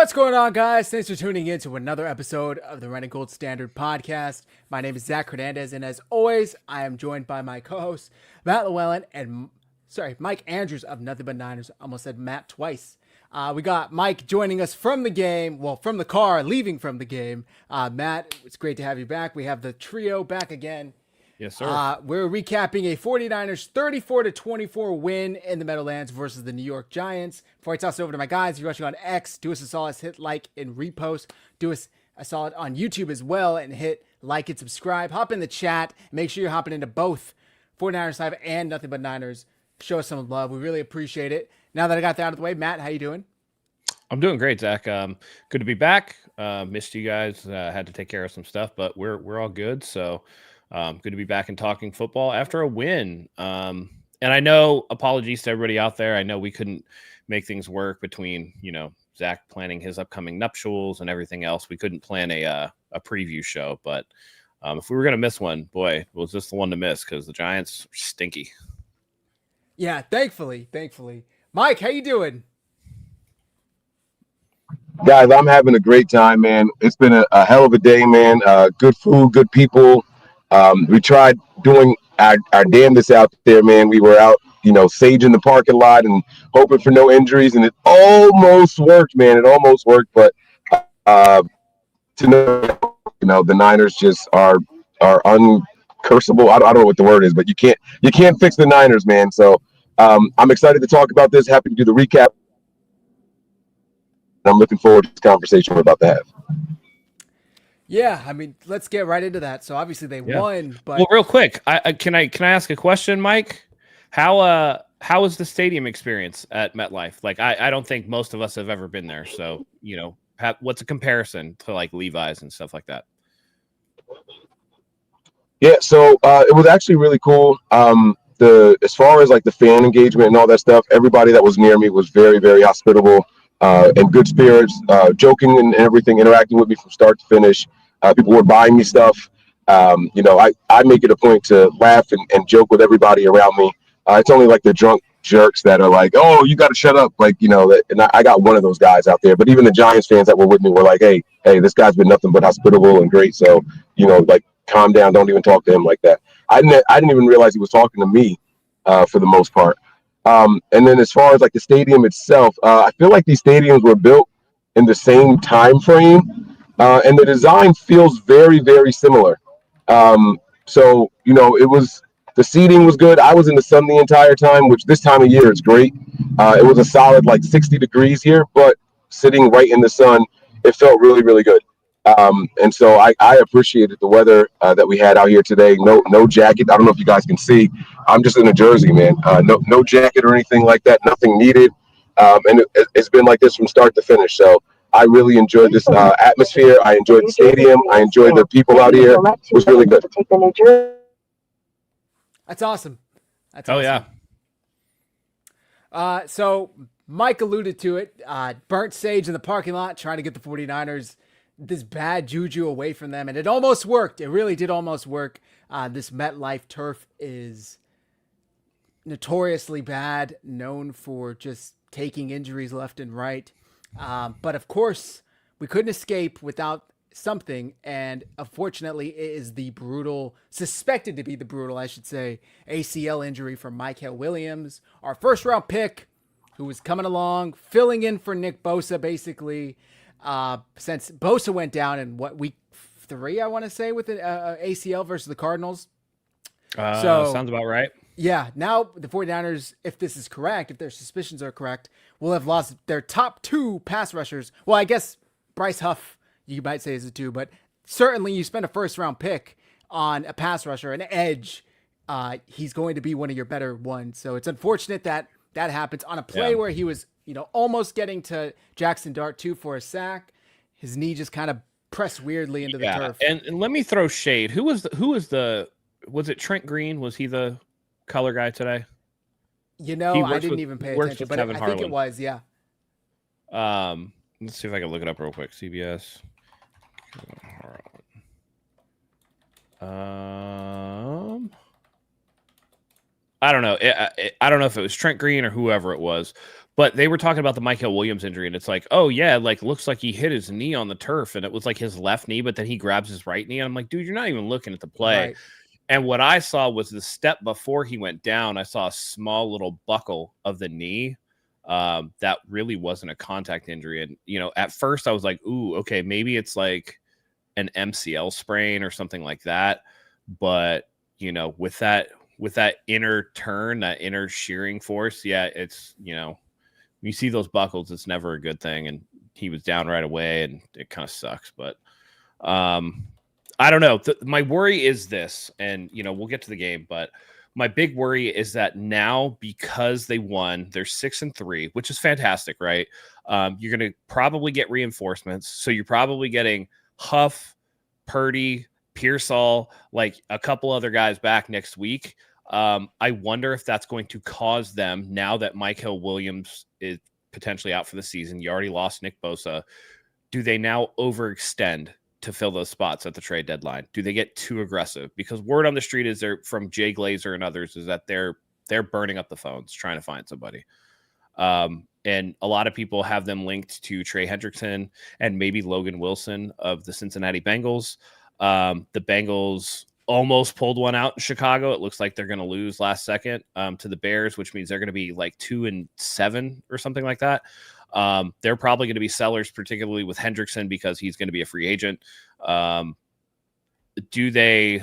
What's going on, guys? Thanks for tuning in to another episode of the Red and Gold Standard Podcast. My name is Zach Hernandez, and as always, I am joined by my co-hosts, Matt Llewellyn and Mike Andrews of Nothing But Niners. Almost said Matt twice. We got Mike joining us from the game, from the car, leaving from the game. Matt, it's great to have you back. We have the trio back again. Yes, sir. We're recapping a 49ers 34-24 win in the Meadowlands versus the New York Giants. Before I toss it over to my guys, if you're watching on X, do us a solid, hit like and repost. Do us a solid on YouTube as well and hit like and subscribe. Hop in the chat. Make sure you're hopping into both 49ers Live and Nothing But Niners. Show us some love. We really appreciate it. Now that I got that out of the way, Matt, how you doing? I'm doing great, Zach. Good to be back. Missed you guys. Had to take care of some stuff, but we're all good. So good to be back and talking football after a win. And I know, apologies to everybody out there. I know we couldn't make things work between, Zach planning his upcoming nuptials and everything else. We couldn't plan a preview show, but if we were going to miss one, boy, was this the one to miss because the Giants are stinky. Yeah, thankfully. Mike, how you doing? Guys, I'm having a great time, man. It's been a hell of a day, man. Good food, good people. We tried doing our damnedest out there, man. We were out, saging the parking lot and hoping for no injuries, and it almost worked, man. It almost worked, but to know, the Niners just are uncursable. I don't know what the word is, but you can't fix the Niners, man. So I'm excited to talk about this. Happy to do the recap. I'm looking forward to this conversation we're about to have. Yeah, I mean, let's get right into that. So obviously they won, but real quick, can I ask a question, Mike? How was the stadium experience at Metlife? Like, I don't think most of us have ever been there. So what's a comparison to like Levi's and stuff like that? Yeah, so it was actually really cool. As far as like the fan engagement and all that stuff, everybody that was near me was very, very hospitable and good spirits, joking and everything, interacting with me from start to finish. People were buying me stuff. I make it a point to laugh and joke with everybody around me. It's only like the drunk jerks that are like, "Oh, you got to shut up," and I got one of those guys out there. But even the Giants fans that were with me were like, "Hey, this guy's been nothing but hospitable and great." So calm down, don't even talk to him like that. I didn't even realize he was talking to me for the most part. And then as far as like the stadium itself, I feel like these stadiums were built in the same time frame, and the design feels very, very similar. The seating was good. I was in the sun the entire time, which this time of year is great. It was a solid like 60 degrees here, but sitting right in the sun, it felt really, really good. And so I appreciated the weather that we had out here today. No jacket. I don't know if you guys can see. I'm just in a jersey, man. No jacket or anything like that. Nothing needed. And it's been like this from start to finish. So I really enjoyed this atmosphere. I enjoyed the stadium. I enjoyed the people out here. It was really good. That's awesome. Yeah. So Mike alluded to it. Burnt sage in the parking lot, trying to get the 49ers this bad juju away from them, and it almost worked. It really did almost work. This MetLife turf is notoriously bad, known for just taking injuries left and right. But of course, we couldn't escape without something, and unfortunately, it is suspected to be the brutal, I should say, ACL injury from Michael Williams, our first-round pick, who was coming along, filling in for Nick Bosa, basically. Since Bosa went down in week 3, I want to say, with an ACL versus the Cardinals. So sounds about right. Yeah. Now the 49ers, if this is correct, if their suspicions are correct, will have lost their top 2 pass rushers. Well, I guess Bryce Huff, you might say, is a 2, but certainly you spend a first-round pick on a pass rusher, an edge. He's going to be one of your better ones. So it's unfortunate that happens on a play where he was almost getting to Jackson Dart 2 for a sack. His knee just kind of pressed weirdly into the turf. And let me throw shade. Was it Trent Green? Was he the color guy today? I didn't even pay attention, but I think it was, yeah. Let's see if I can look it up real quick. CBS. I don't know. I don't know if it was Trent Green or whoever it was, But they were talking about the Michael Williams injury, and it's like, oh yeah, like looks like he hit his knee on the turf, and it was like his left knee, but then he grabs his right knee, and I'm like, dude, you're not even looking at the play. Right. And what I saw was the step before he went down. I saw a small little buckle of the knee. That really wasn't a contact injury, and at first I was like, ooh, okay, maybe it's like an MCL sprain or something like that. But with that inner turn, that inner shearing force, yeah, it's you see those buckles, it's never a good thing. And he was down right away, and it kind of sucks. But I don't know. My worry is this, and we'll get to the game, but my big worry is that now, because they won, they're 6-3, which is fantastic, right? You're going to probably get reinforcements, so you're probably getting Huff, Purdy, Pearsall, like a couple other guys back next week. I wonder if that's going to cause them, now that Michael Williams is potentially out for the season, you already lost Nick Bosa, do they now overextend to fill those spots at the trade deadline? Do they get too aggressive? Because word on the street is from Jay Glazer and others is that they're burning up the phones trying to find somebody. And a lot of people have them linked to Trey Hendrickson and maybe Logan Wilson of the Cincinnati Bengals. The Bengals almost pulled one out in Chicago. It looks like they're going to lose last second to the Bears, which means they're going to be like 2-7 or something like that. They're probably going to be sellers, particularly with Hendrickson, because he's going to be a free agent. Do they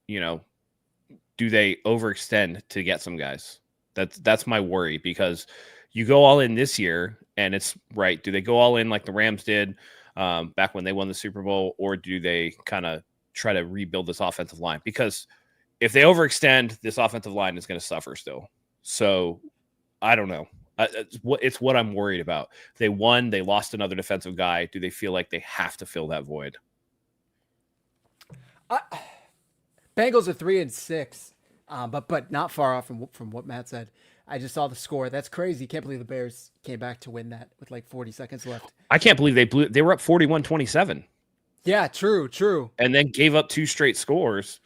overextend to get some guys? That's my worry, because you go all in this year, and it's right. Do they go all in like the Rams did back when they won the Super Bowl, or do they kind of try to rebuild this offensive line? Because if they overextend, this offensive line is going to suffer still. So I don't know. It's what I'm worried about. They won. They lost another defensive guy. Do they feel like they have to fill that void? Bengals are 3-6, but not far off from what Matt said. I just saw the score. That's crazy. Can't believe the Bears came back to win that with like 40 seconds left. I can't believe they were up 41-27. Yeah, true. And then gave up 2 straight scores.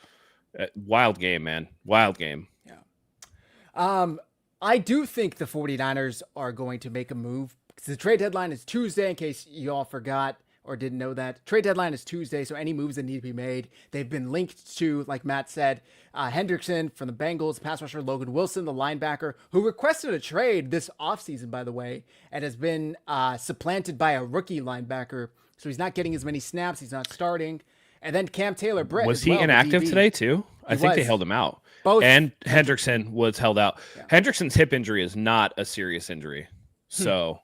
Wild game, man. Wild game. Yeah. I do think the 49ers are going to make a move. The trade deadline is Tuesday, in case you all forgot or didn't know that. Trade deadline is Tuesday, so any moves that need to be made, they've been linked to, like Matt said, Hendrickson from the Bengals, pass rusher Logan Wilson, the linebacker, who requested a trade this offseason, by the way, and has been supplanted by a rookie linebacker. So he's not getting as many snaps. He's not starting. And then Cam Taylor-Britt. Was he inactive today, too? I think they held him out. Both. And Hendrickson was held out. Yeah. Hendrickson's hip injury is not a serious injury. So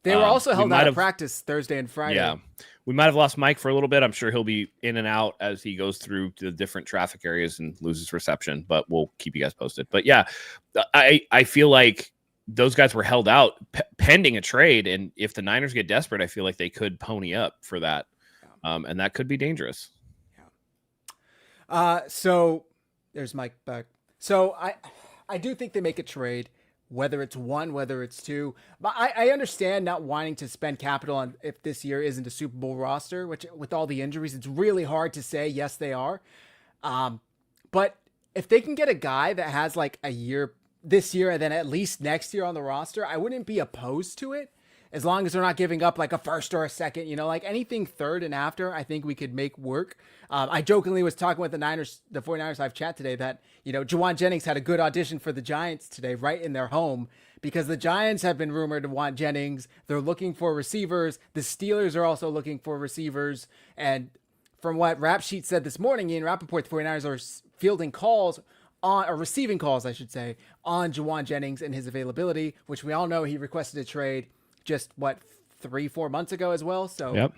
they were also held out of practice Thursday and Friday. Yeah. We might have lost Mike for a little bit. I'm sure he'll be in and out as he goes through the different traffic areas and loses reception, but we'll keep you guys posted. But yeah, I feel like those guys were held out pending a trade. And if the Niners get desperate, I feel like they could pony up for that. And that could be dangerous. Yeah. So there's Mike back. So I do think they make a trade, whether it's one, whether it's two. But I understand not wanting to spend capital on if this year isn't a Super Bowl roster, which with all the injuries, it's really hard to say. Yes, they are. But if they can get a guy that has like a year this year and then at least next year on the roster, I wouldn't be opposed to it. As long as they're not giving up like a first or a second, like anything third and after, I think we could make work. I jokingly was talking with the 49ers live chat today that, Juwan Jennings had a good audition for the Giants today, right in their home, because the Giants have been rumored to want Jennings. They're looking for receivers. The Steelers are also looking for receivers. And from what Rap Sheet said this morning, Ian Rappaport, the 49ers are fielding calls or receiving calls, I should say, on Juwan Jennings and his availability, which we all know he requested a trade just 3-4 months ago as well. So yep.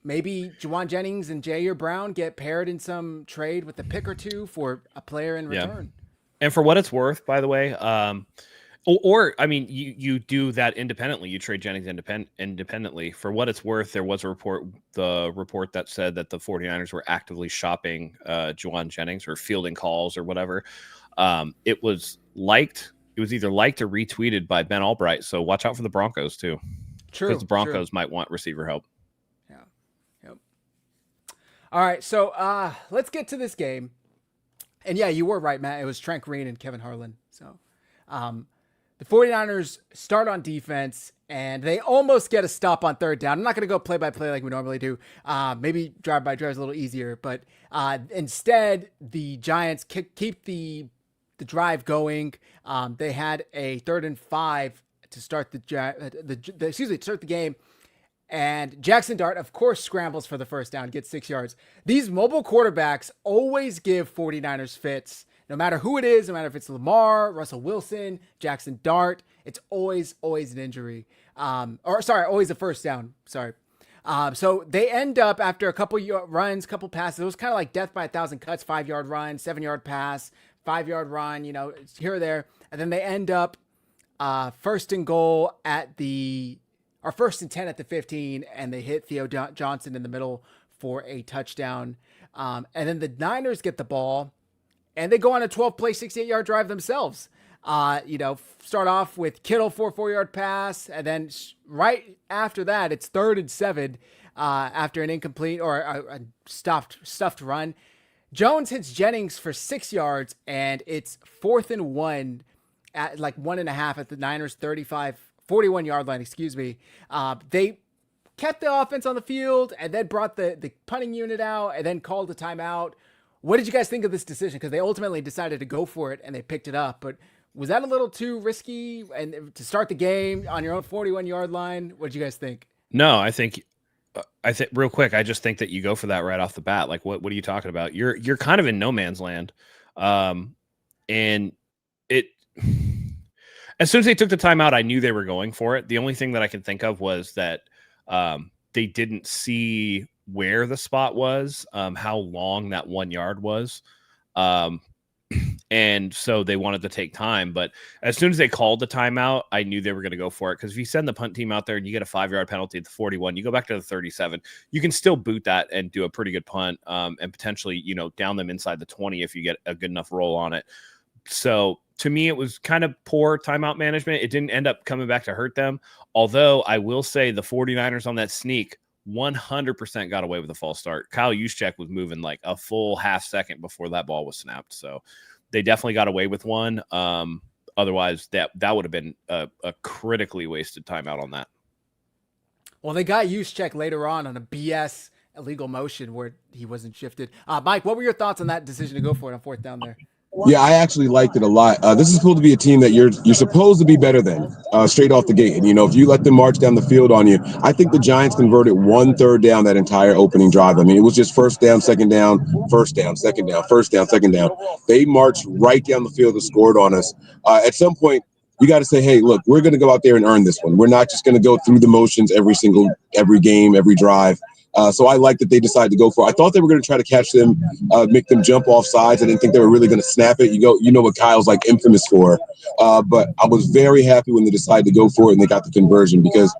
Maybe Juwan Jennings and Jair Brown get paired in some trade with a pick or two for a player in return. And for what it's worth, by the way, or I mean, you do that independently. You trade Jennings independently. For what it's worth, there was a report that said that the 49ers were actively shopping Juwan Jennings or fielding calls or whatever. It was either liked or retweeted by Ben Albright. So watch out for the Broncos too. True. Because the Broncos might want receiver help. Yeah. Yep. All right. So let's get to this game. And yeah, you were right, Matt. It was Trent Green and Kevin Harlan. So the 49ers start on defense, and they almost get a stop on third down. I'm not going to go play by play like we normally do. Maybe drive by drive is a little easier, but instead the Giants keep the drive going. They had a 3rd and 5 to start start the game. And Jackson Dart, of course, scrambles for the first down, gets 6 yards. These mobile quarterbacks always give 49ers fits. No matter who it is, no matter if it's Lamar, Russell Wilson, Jackson Dart, it's always an injury. Always a first down. So they end up, after a couple runs, couple passes, it was kind of like death by 1,000 cuts, 5-yard run, 7-yard pass, 5-yard run, here or there. And then they end up first and 10 at the 15, and they hit Theo Johnson in the middle for a touchdown. And then the Niners get the ball, and they go on a 12-play, 68-yard drive themselves. Start off with Kittle for a 4-yard pass, and then right after that, it's 3rd and 7 after an incomplete or a stuffed run. Jones hits Jennings for 6 yards, and it's 4th and 1 at like 1.5 at the Niners 41-yard line, They kept the offense on the field and then brought the punting unit out and then called a timeout. What did you guys think of this decision? Because they ultimately decided to go for it and they picked it up. But was that a little too risky and to start the game on your own 41-yard line? What did you guys think? No, I think real quick, I just think that you go for that right off the bat. Like, what are you talking about? You're kind of in no man's land. And it, as soon as they took the timeout, I knew they were going for it. The only thing that I can think of was that they didn't see where the spot was, how long that 1 yard was. And so they wanted to take time. But as soon as they called the timeout, I knew they were going to go for it. Because if you send the punt team out there and you get a 5-yard penalty at the 41, you go back to the 37, you can still boot that and do a pretty good punt and potentially, down them inside the 20 if you get a good enough roll on it. So to me, it was kind of poor timeout management. It didn't end up coming back to hurt them. Although I will say the 49ers on that sneak 100% got away with a false start. Kyle Juszczyk was moving like a full half second before that ball was snapped. So they definitely got away with one. Otherwise, that would have been a critically wasted timeout on that. Well, they got Juszczyk later on a BS illegal motion where he wasn't shifted. Mike, what were your thoughts on that decision to go for it on 4th down there? Yeah, I actually liked it a lot. This is cool to be a team that you're supposed to be better than straight off the gate. And, if you let them march down the field on you, I think the Giants converted 1 third down that entire opening drive. I mean, it was just first down, second down, first down, second down, first down, second down. They marched right down the field and scored on us. At some point, you got to say, hey, look, we're going to go out there and earn this one. We're not just going to go through the motions every game, every drive. So I like that they decided to go for it. I thought they were going to try to catch them, make them jump off sides. I didn't think they were really going to snap it. You know what Kyle's like infamous for. But I was very happy when they decided to go for it and they got the conversion because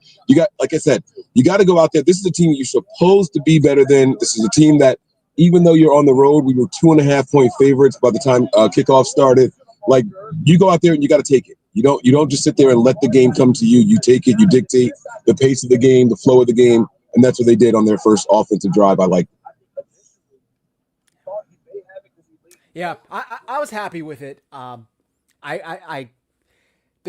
like I said, you got to go out there. This is a team you're supposed to be better than. This is a team that, even though you're on the road, we were 2.5-point favorites by the time kickoff started. Like, you go out there and you got to take it. You don't just sit there and let the game come to you. You take it. You dictate the pace of the game, the flow of the game. And that's what they did on their first offensive drive. I like. Yeah, I was happy with it. The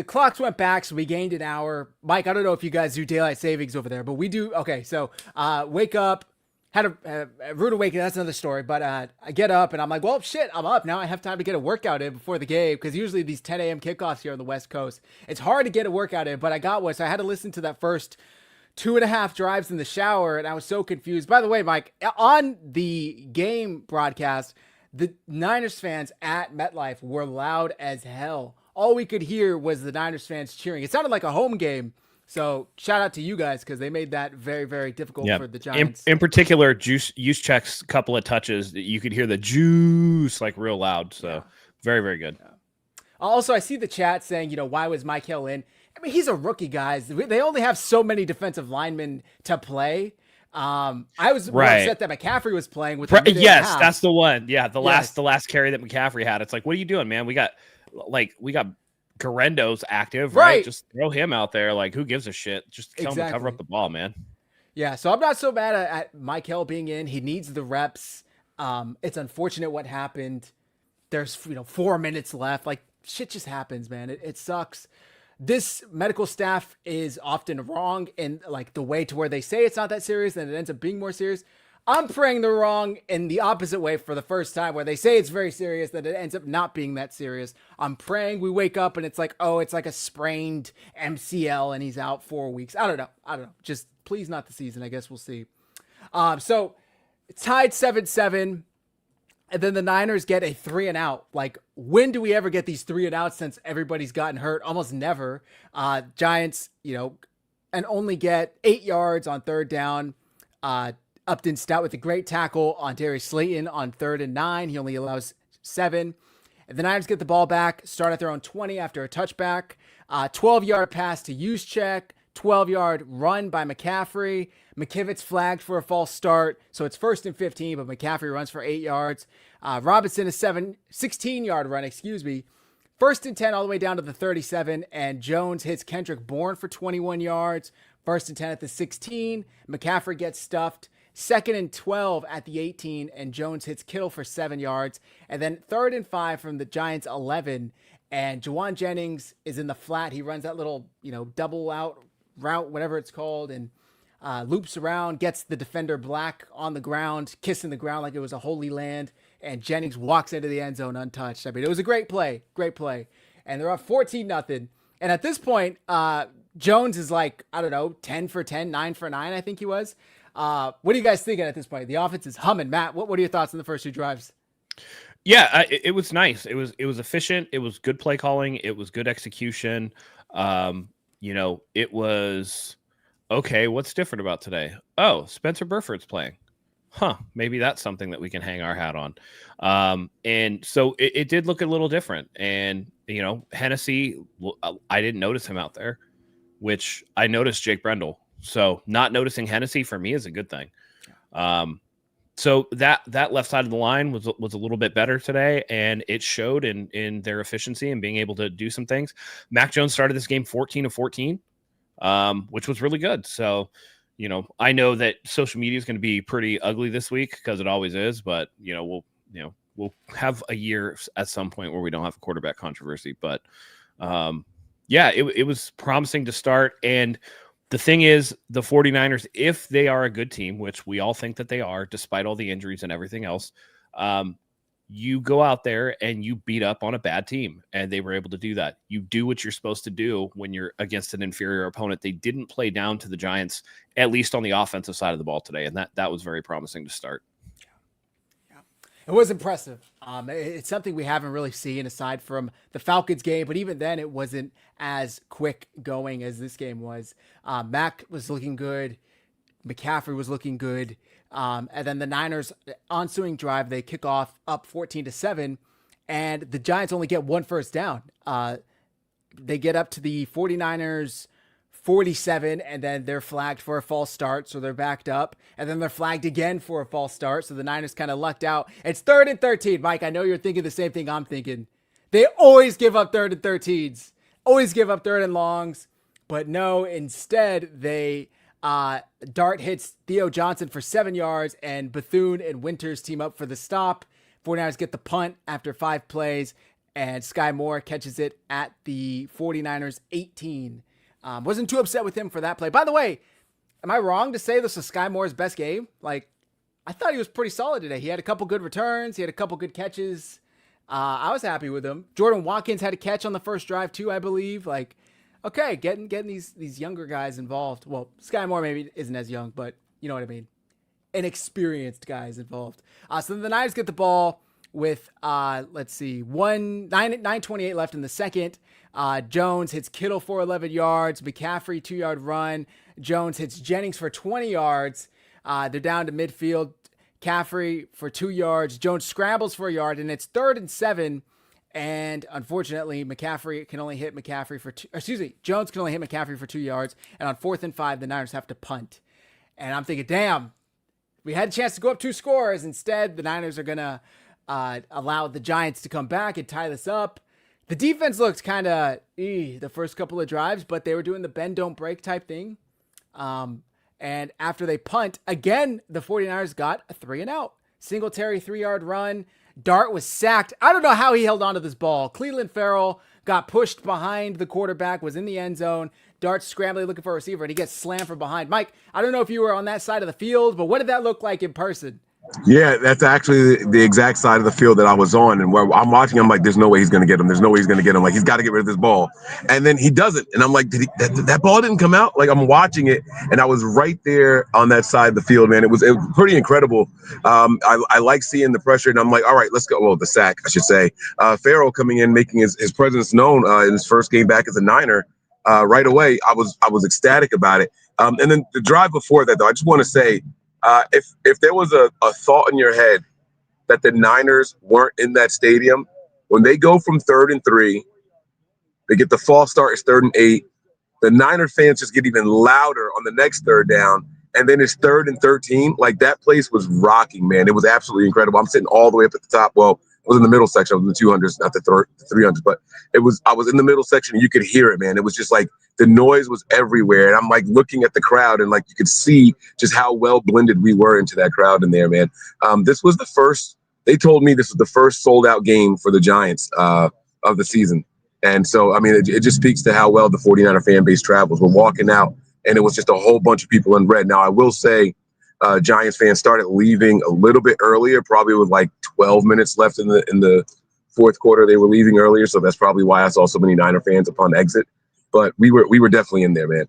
clocks went back, so we gained an hour. Mike, I don't know if you guys do daylight savings over there, but we do. Okay, so wake up, had a rude awakening. That's another story. But I get up and I'm like, well, shit, I'm up now. I have time to get a workout in before the game because usually these 10 a.m. kickoffs here on the West Coast, it's hard to get a workout in. But I got one, so I had to listen to that first 2.5 drives in the shower, and I was so confused. By the way, Mike, on the game broadcast, the Niners fans at MetLife were loud as hell. All we could hear was the Niners fans cheering. It sounded like a home game. So shout out to you guys because they made that very, very difficult for the Giants. In particular, Juszczyk's couple of touches, you could hear the juice like real loud. So very, very good. Yeah. Also, I see the chat saying, why was Mike Hill in? I mean, he's a rookie, guys. They only have so many defensive linemen to play. I was more upset that McCaffrey was playing with. Yes, that's the one. Yeah, the last carry that McCaffrey had. It's like, what are you doing, man? We got Garendo's active, right? Just throw him out there. Like, who gives a shit? Just tell him to cover up the ball, man. Yeah, so I'm not so mad at Mike Hill being in. He needs the reps. It's unfortunate what happened. There's 4 minutes left. Like, shit just happens, man. It sucks. this medical staff is often wrong in like the way to where they say it's not that serious and it ends up being more serious. I'm praying they're wrong in the opposite way for the first time, where they say it's very serious, that it ends up not being that serious. I'm praying we wake up and it's like, oh, it's like a sprained MCL and he's out 4 weeks. I don't know. Just please not the season. I guess we'll see. So it's tied 7-7. And then the Niners get a 3-and-out. Like, when do we ever get these 3-and-outs since everybody's gotten hurt? Almost never. Giants, and only get 8 yards on third down. Upton Stout with a great tackle on Darius Slayton on 3rd and 9. He only allows 7. And the Niners get the ball back, start at their own 20 after a touchback. 12-yard pass to Juszczyk. 12-yard run by McCaffrey. McKivitz flagged for a false start, so it's 1st and 15, but McCaffrey runs for 8 yards. Robinson a 16-yard run, 1st and 10 all the way down to the 37, and Jones hits Kendrick Bourne for 21 yards. 1st and 10 at the 16. McCaffrey gets stuffed. 2nd and 12 at the 18, and Jones hits Kittle for 7 yards. And then 3rd and 5 from the Giants 11, and Juwan Jennings is in the flat. He runs that little, double out route, whatever it's called, and loops around, gets the defender Black on the ground, kissing the ground like it was a holy land, and Jennings walks into the end zone untouched. I mean, it was a great play. And they're up 14-0. And at this point, Jones is like, 10 for 10, 9 for 9, I think he was. What are you guys thinking at this point? The offense is humming. Matt, what are your thoughts on the first 2 drives? Yeah, it was nice. It was efficient. It was good play calling. It was good execution. It was okay. What's different about today? Oh, Spencer Burford's playing. Maybe that's something that we can hang our hat on. And so it did look a little different. And, Hennessy, I didn't notice him out there, which I noticed Jake Brendel. So not noticing Hennessy for me is a good thing. So that left side of the line was a little bit better today, and it showed in their efficiency and being able to do some things. Mac Jones started this game 14 of 14, which was really good. So, I know that social media is going to be pretty ugly this week because it always is, but we'll have a year at some point where we don't have a quarterback controversy. But it was promising to start. And the thing is, the 49ers, if they are a good team, which we all think that they are, despite all the injuries and everything else, you go out there and you beat up on a bad team, and they were able to do that. You do what you're supposed to do when you're against an inferior opponent. They didn't play down to the Giants, at least on the offensive side of the ball today, and that was very promising to start. It was impressive. It's something we haven't really seen aside from the Falcons game, but even then it wasn't as quick going as this game was. Mac was looking good. McCaffrey was looking good. And then the Niners ensuing drive, they kick off up 14-7, and the Giants only get 1 first down. They get up to the 49ers 47, and then they're flagged for a false start, so they're backed up, and then they're flagged again for a false start, so the Niners kind of lucked out. It's 3rd and 13. Mike, I know you're thinking the same thing I'm thinking. They always give up 3rd and 13s, always give up 3rd and longs, but no, instead they Dart hits Theo Johnson for 7 yards, and Bethune and Winters team up for the stop. 49ers get the punt after 5 plays, and Sky Moore catches it at the 49ers 18. Wasn't too upset with him for that play. By the way, am I wrong to say this was Sky Moore's best game? Like, I thought he was pretty solid today. He had a couple good returns. He had a couple good catches. I was happy with him. Jordan Watkins had a catch on the first drive too, I believe. Like, okay, getting these younger guys involved. Well, Sky Moore maybe isn't as young, but you know what I mean. Inexperienced guys involved. So then the Niners get the ball with, 9:28 left in the second. Jones hits Kittle for 11 yards. McCaffrey, 2-yard run. Jones hits Jennings for 20 yards. They're down to midfield. Caffrey for 2 yards. Jones scrambles for a yard, and it's 3rd and 7. And unfortunately, Jones can only hit McCaffrey for 2 yards. And on 4th and 5, the Niners have to punt. And I'm thinking, damn, we had a chance to go up 2 scores. Instead, the Niners are going to allow the Giants to come back and tie this up. The defense looked kind of the first couple of drives, but they were doing the bend, don't break type thing. And after they punt, again, the 49ers got a 3-and-out. Singletary 3-yard run. Dart was sacked. I don't know how he held onto this ball. Cleveland Farrell got pushed behind the quarterback, was in the end zone. Dart scrambling, looking for a receiver, and he gets slammed from behind. Mike, I don't know if you were on that side of the field, but what did that look like in person? Yeah, that's actually the exact side of the field that I was on, and where I'm watching, I'm like, "There's no way he's going to get him. There's no way he's going to get him. Like, he's got to get rid of this ball." And then he doesn't, and I'm like, that ball didn't come out?" Like, I'm watching it, and I was right there on that side of the field, man. It was pretty incredible. I like seeing the pressure, and I'm like, "All right, let's go." Well, the sack, I should say. Farrell coming in, making his presence known in his first game back as a Niner. Right away, I was ecstatic about it. And then the drive before that, though, I just want to say. If there was a thought in your head that the Niners weren't in that stadium, when they go from 3rd and 3, they get the false start, it's 3rd and 8. The Niner fans just get even louder on the next third down, and then it's 3rd and 13. Like, that place was rocking, man. It was absolutely incredible. I'm sitting all the way up at the top. Well, I was in the middle section. I was in the 200s, not the 300s, but I was in the middle section, and you could hear it, man. It was just like the noise was everywhere, and I'm like looking at the crowd, and like you could see just how well blended we were into that crowd in there, man. This was the first. They told me this was the first sold out game for the Giants of the season. And so, I mean, it just speaks to how well the 49er fan base travels. We're walking out, and it was just a whole bunch of people in red. Now, I will say Giants fans started leaving a little bit earlier, probably with like 12 minutes left in the fourth quarter. They were leaving earlier, so that's probably why I saw so many Niner fans upon exit. But we were definitely in there, man.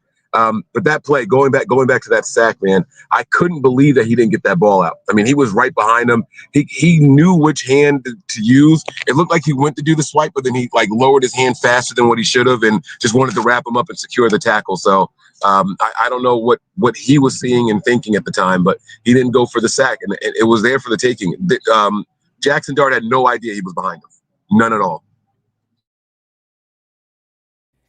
But that play, going back to that sack, man, I couldn't believe that he didn't get that ball out. I mean, he was right behind him. He knew which hand to use. It looked like he went to do the swipe, but then he like lowered his hand faster than what he should have, and just wanted to wrap him up and secure the tackle. So I don't know what he was seeing and thinking at the time, but he didn't go for the sack, and it was there for the taking. Jackson Dart had no idea he was behind him, none at all.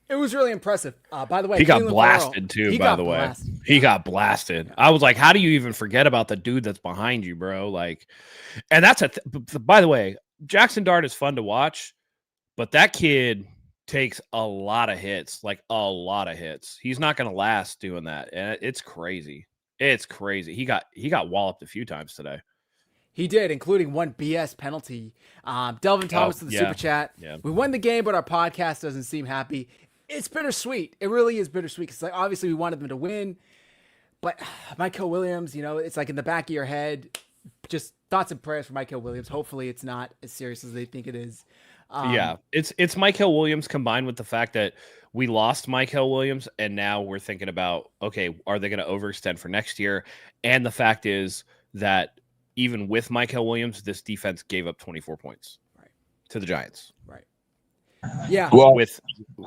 It was really impressive. By the way, he got Cleveland blasted Farrell, too. By the way, blasted. he got blasted. I was like, how do you even forget about the dude that's behind you, bro? Like, and that's by the way, Jackson Dart is fun to watch, but that kid takes a lot of hits, like a lot of hits. He's not going to last doing that, and it's crazy. It's crazy. He got walloped a few times today. He did, including one BS penalty. Delvin Thomas to the super chat. Yeah. We won the game, but our podcast doesn't seem happy. It's bittersweet. It really is bittersweet. Because like, obviously we wanted them to win, but Michael Williams, you know, it's like in the back of your head. Just thoughts and prayers for Michael Williams. Hopefully it's not as serious as they think it is. Yeah, it's Michael Williams combined with the fact that we lost Michael Williams, and now we're thinking about, okay, are they going to overextend for next year? And the fact is that even with Michael Williams, this defense gave up 24 points to the Giants. Right. Yeah. Well, With,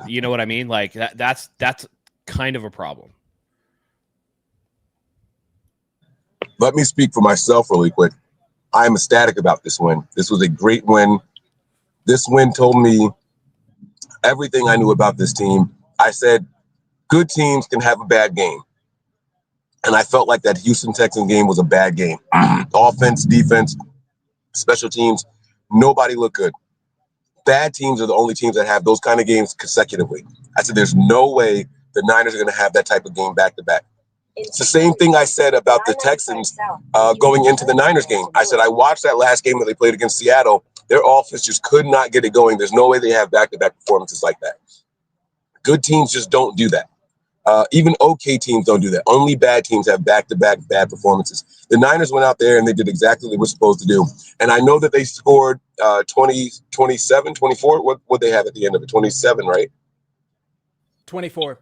you know what I mean? Like that's kind of a problem. Let me speak for myself really quick. I am ecstatic about this win. This was a great win. This win told me everything I knew about this team. I said, good teams can have a bad game. And I felt like that Houston Texans game was a bad game. Offense, defense, special teams, nobody looked good. Bad teams are the only teams that have those kind of games consecutively. I said, there's no way the Niners are going to have that type of game back to back. It's the same thing I said about the Texans going into the Niners game. I said, I watched that last game that they played against Seattle. Their offense just could not get it going. There's no way they have back-to-back performances like that. Good teams just don't do that. Even okay teams don't do that. Only bad teams have back-to-back bad performances. The Niners went out there and they did exactly what they were supposed to do. And I know that they scored 20, 27, 24. What they have at the end of it? 27, right? 24.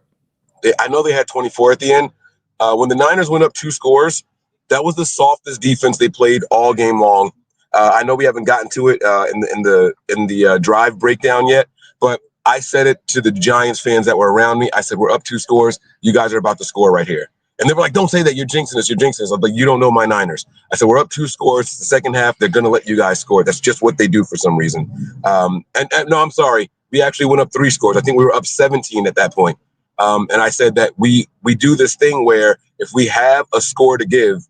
I know they had 24 at the end. When the Niners went up 2 scores, that was the softest defense they played all game long. I know we haven't gotten to it in the drive breakdown yet, but I said it to the Giants fans that were around me. I said, we're up 2 scores. You guys are about to score right here. And they were like, don't say that. You're jinxing us. You're jinxing us. I'm like, you don't know my Niners. I said, we're up 2 scores. It's the second half. They're going to let you guys score. That's just what they do for some reason. And no, I'm sorry. We actually went up 3 scores. I think we were up 17 at that point. And I said that we do this thing where if we have a score to give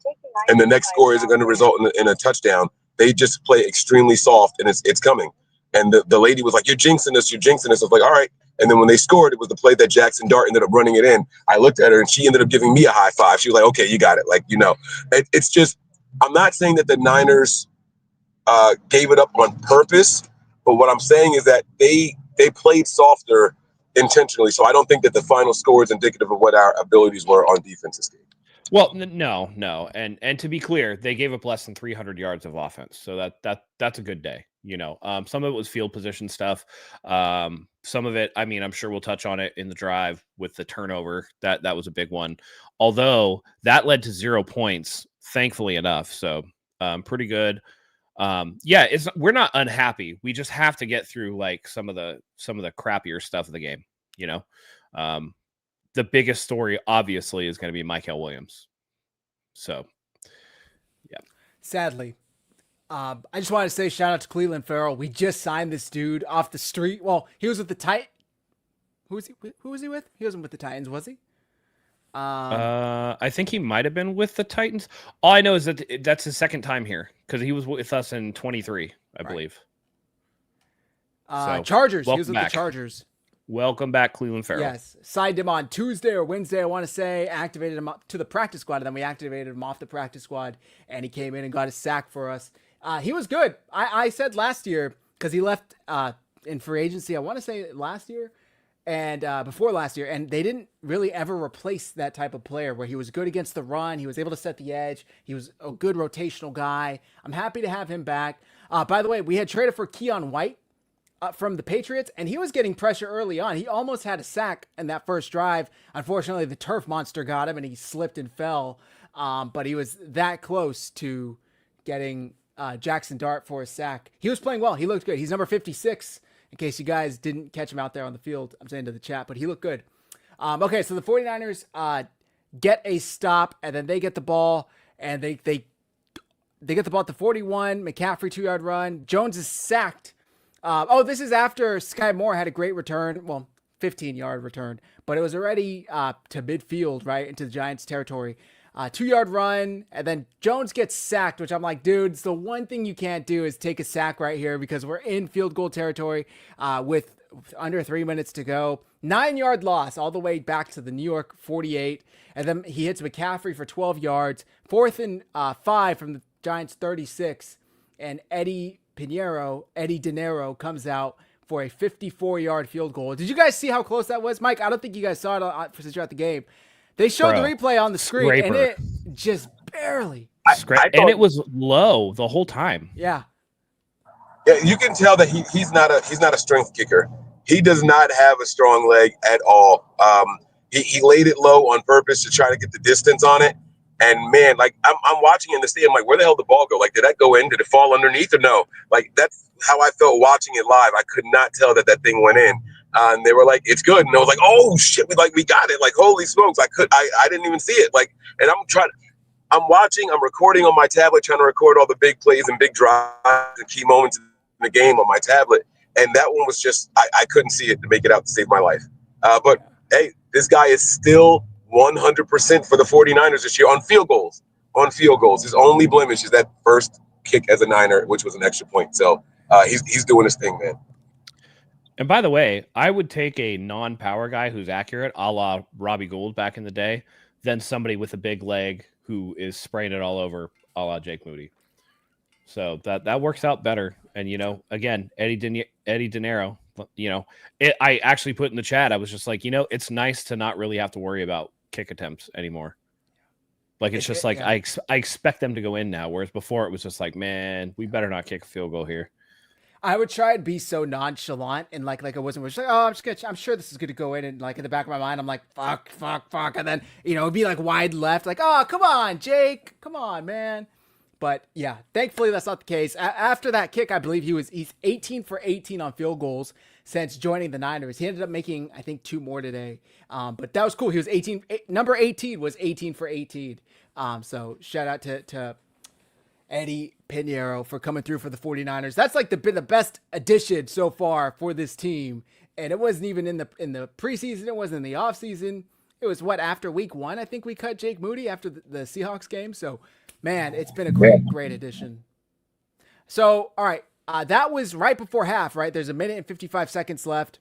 and the next score isn't going to result in a touchdown, they just play extremely soft and it's coming. And the lady was like, you're jinxing us. You're jinxing us. I was like, all right. And then when they scored, it was the play that Jackson Dart ended up running it in. I looked at her and she ended up giving me a high five. She was like, okay, you got it. Like, you know, it's just, I'm not saying that the Niners gave it up on purpose. But what I'm saying is that they played softer intentionally. So I don't think that the final score is indicative of what our abilities were on defense this game. Well, no, and to be clear, they gave up less than 300 yards of offense, so that's a good day. Some of it was field position stuff. Some of it, I mean, I'm sure we'll touch on it in the drive with the turnover. That was a big one, although that led to 0 points, thankfully enough. So pretty good. Yeah, we're not unhappy. We just have to get through like some of the crappier stuff of the game. The biggest story, obviously, is going to be Michael Williams. So, yeah. Sadly, I just want to say shout out to Cleveland Farrell. We just signed this dude off the street. Well, he was with the Titans. Who was he with? He wasn't with the Titans, was he? I think he might have been with the Titans. All I know is that that's his second time here because he was with us in 23, I believe. Chargers. He was with the Chargers. Welcome back, Cleveland Farrell. Yes. Signed him on Tuesday or Wednesday, I want to say. Activated him up to the practice squad, and then we activated him off the practice squad, and he came in and got a sack for us. He was good. I said last year, because he left in free agency, I want to say last year, and before last year, and they didn't really ever replace that type of player where he was good against the run, he was able to set the edge, he was a good rotational guy. I'm happy to have him back. By the way, we had traded for Keon White from the Patriots, and he was getting pressure early on. He almost had a sack in that first drive. Unfortunately, the turf monster got him, and he slipped and fell. But he was that close to getting Jackson Dart for a sack. He was playing well. He looked good. He's number 56, in case you guys didn't catch him out there on the field. I'm saying to the chat, but he looked good. Okay, so the 49ers get a stop, and then they get the ball, and they get the ball at the 41. McCaffrey 2-yard run. Jones is sacked. This is after Sky Moore had a great return. Well, 15-yard return, but it was already to midfield, right, into the Giants' territory. 2-yard run, and then Jones gets sacked, which I'm like, dude, it's the one thing you can't do is take a sack right here because we're in field goal territory with under 3 minutes to go. 9-yard loss all the way back to the New York 48, and then he hits McCaffrey for 12 yards. 4th and 5 from the Giants' 36, and Eddie De Niro comes out for a 54-yard field goal. Did you guys see how close that was, Mike? I don't think you guys saw it since you're at the game. They showed the replay on the screen, and it just barely. And it was low the whole time. Yeah. Yeah, you can tell that he's not a strength kicker. He does not have a strong leg at all. He laid it low on purpose to try to get the distance on it. And man, like I'm watching in the stadium, like where the hell did the ball go? Like, did that go in? Did it fall underneath or no? Like that's how I felt watching it live. I could not tell that thing went in. And they were like, "It's good," and I was like, "Oh shit, we got it!" Like, holy smokes, I didn't even see it. Like, and I'm recording on my tablet, trying to record all the big plays and big drives and key moments in the game on my tablet. And that one was just, I couldn't see it to make it out to save my life. But hey, this guy is still 100% for the 49ers this year on field goals. His only blemish is that first kick as a Niner, which was an extra point. So he's doing his thing, man. And by the way, I would take a non-power guy who's accurate, a la Robbie Gould back in the day, than somebody with a big leg who is spraying it all over, a la Jake Moody. So that works out better. And, again, Eddie De Niro, I actually put in the chat, I was just like, it's nice to not really have to worry about kick attempts anymore. Like, it's just like, yeah. I expect them to go in now. Whereas before it was just like, man, we better not kick a field goal here. I would try and be so nonchalant and like I wasn't just like, I'm sure this is going to go in. And like in the back of my mind, I'm like, fuck. And then, it'd be like wide left, like, oh, come on, Jake. Come on, man. But yeah, thankfully that's not the case. After that kick, I believe he's 18 for 18 on field goals since joining the Niners. He ended up making, I think, 2 more today. But that was cool. He was number 18 was 18 for 18. So shout out to Eddie Pinheiro for coming through for the 49ers. That's like been the best addition so far for this team. And it wasn't even in the preseason. It wasn't in the offseason. It was after week 1, I think we cut Jake Moody after the Seahawks game. So, man, it's been a great addition. So, all right. That was right before half, right? There's 1 minute and 55 seconds left.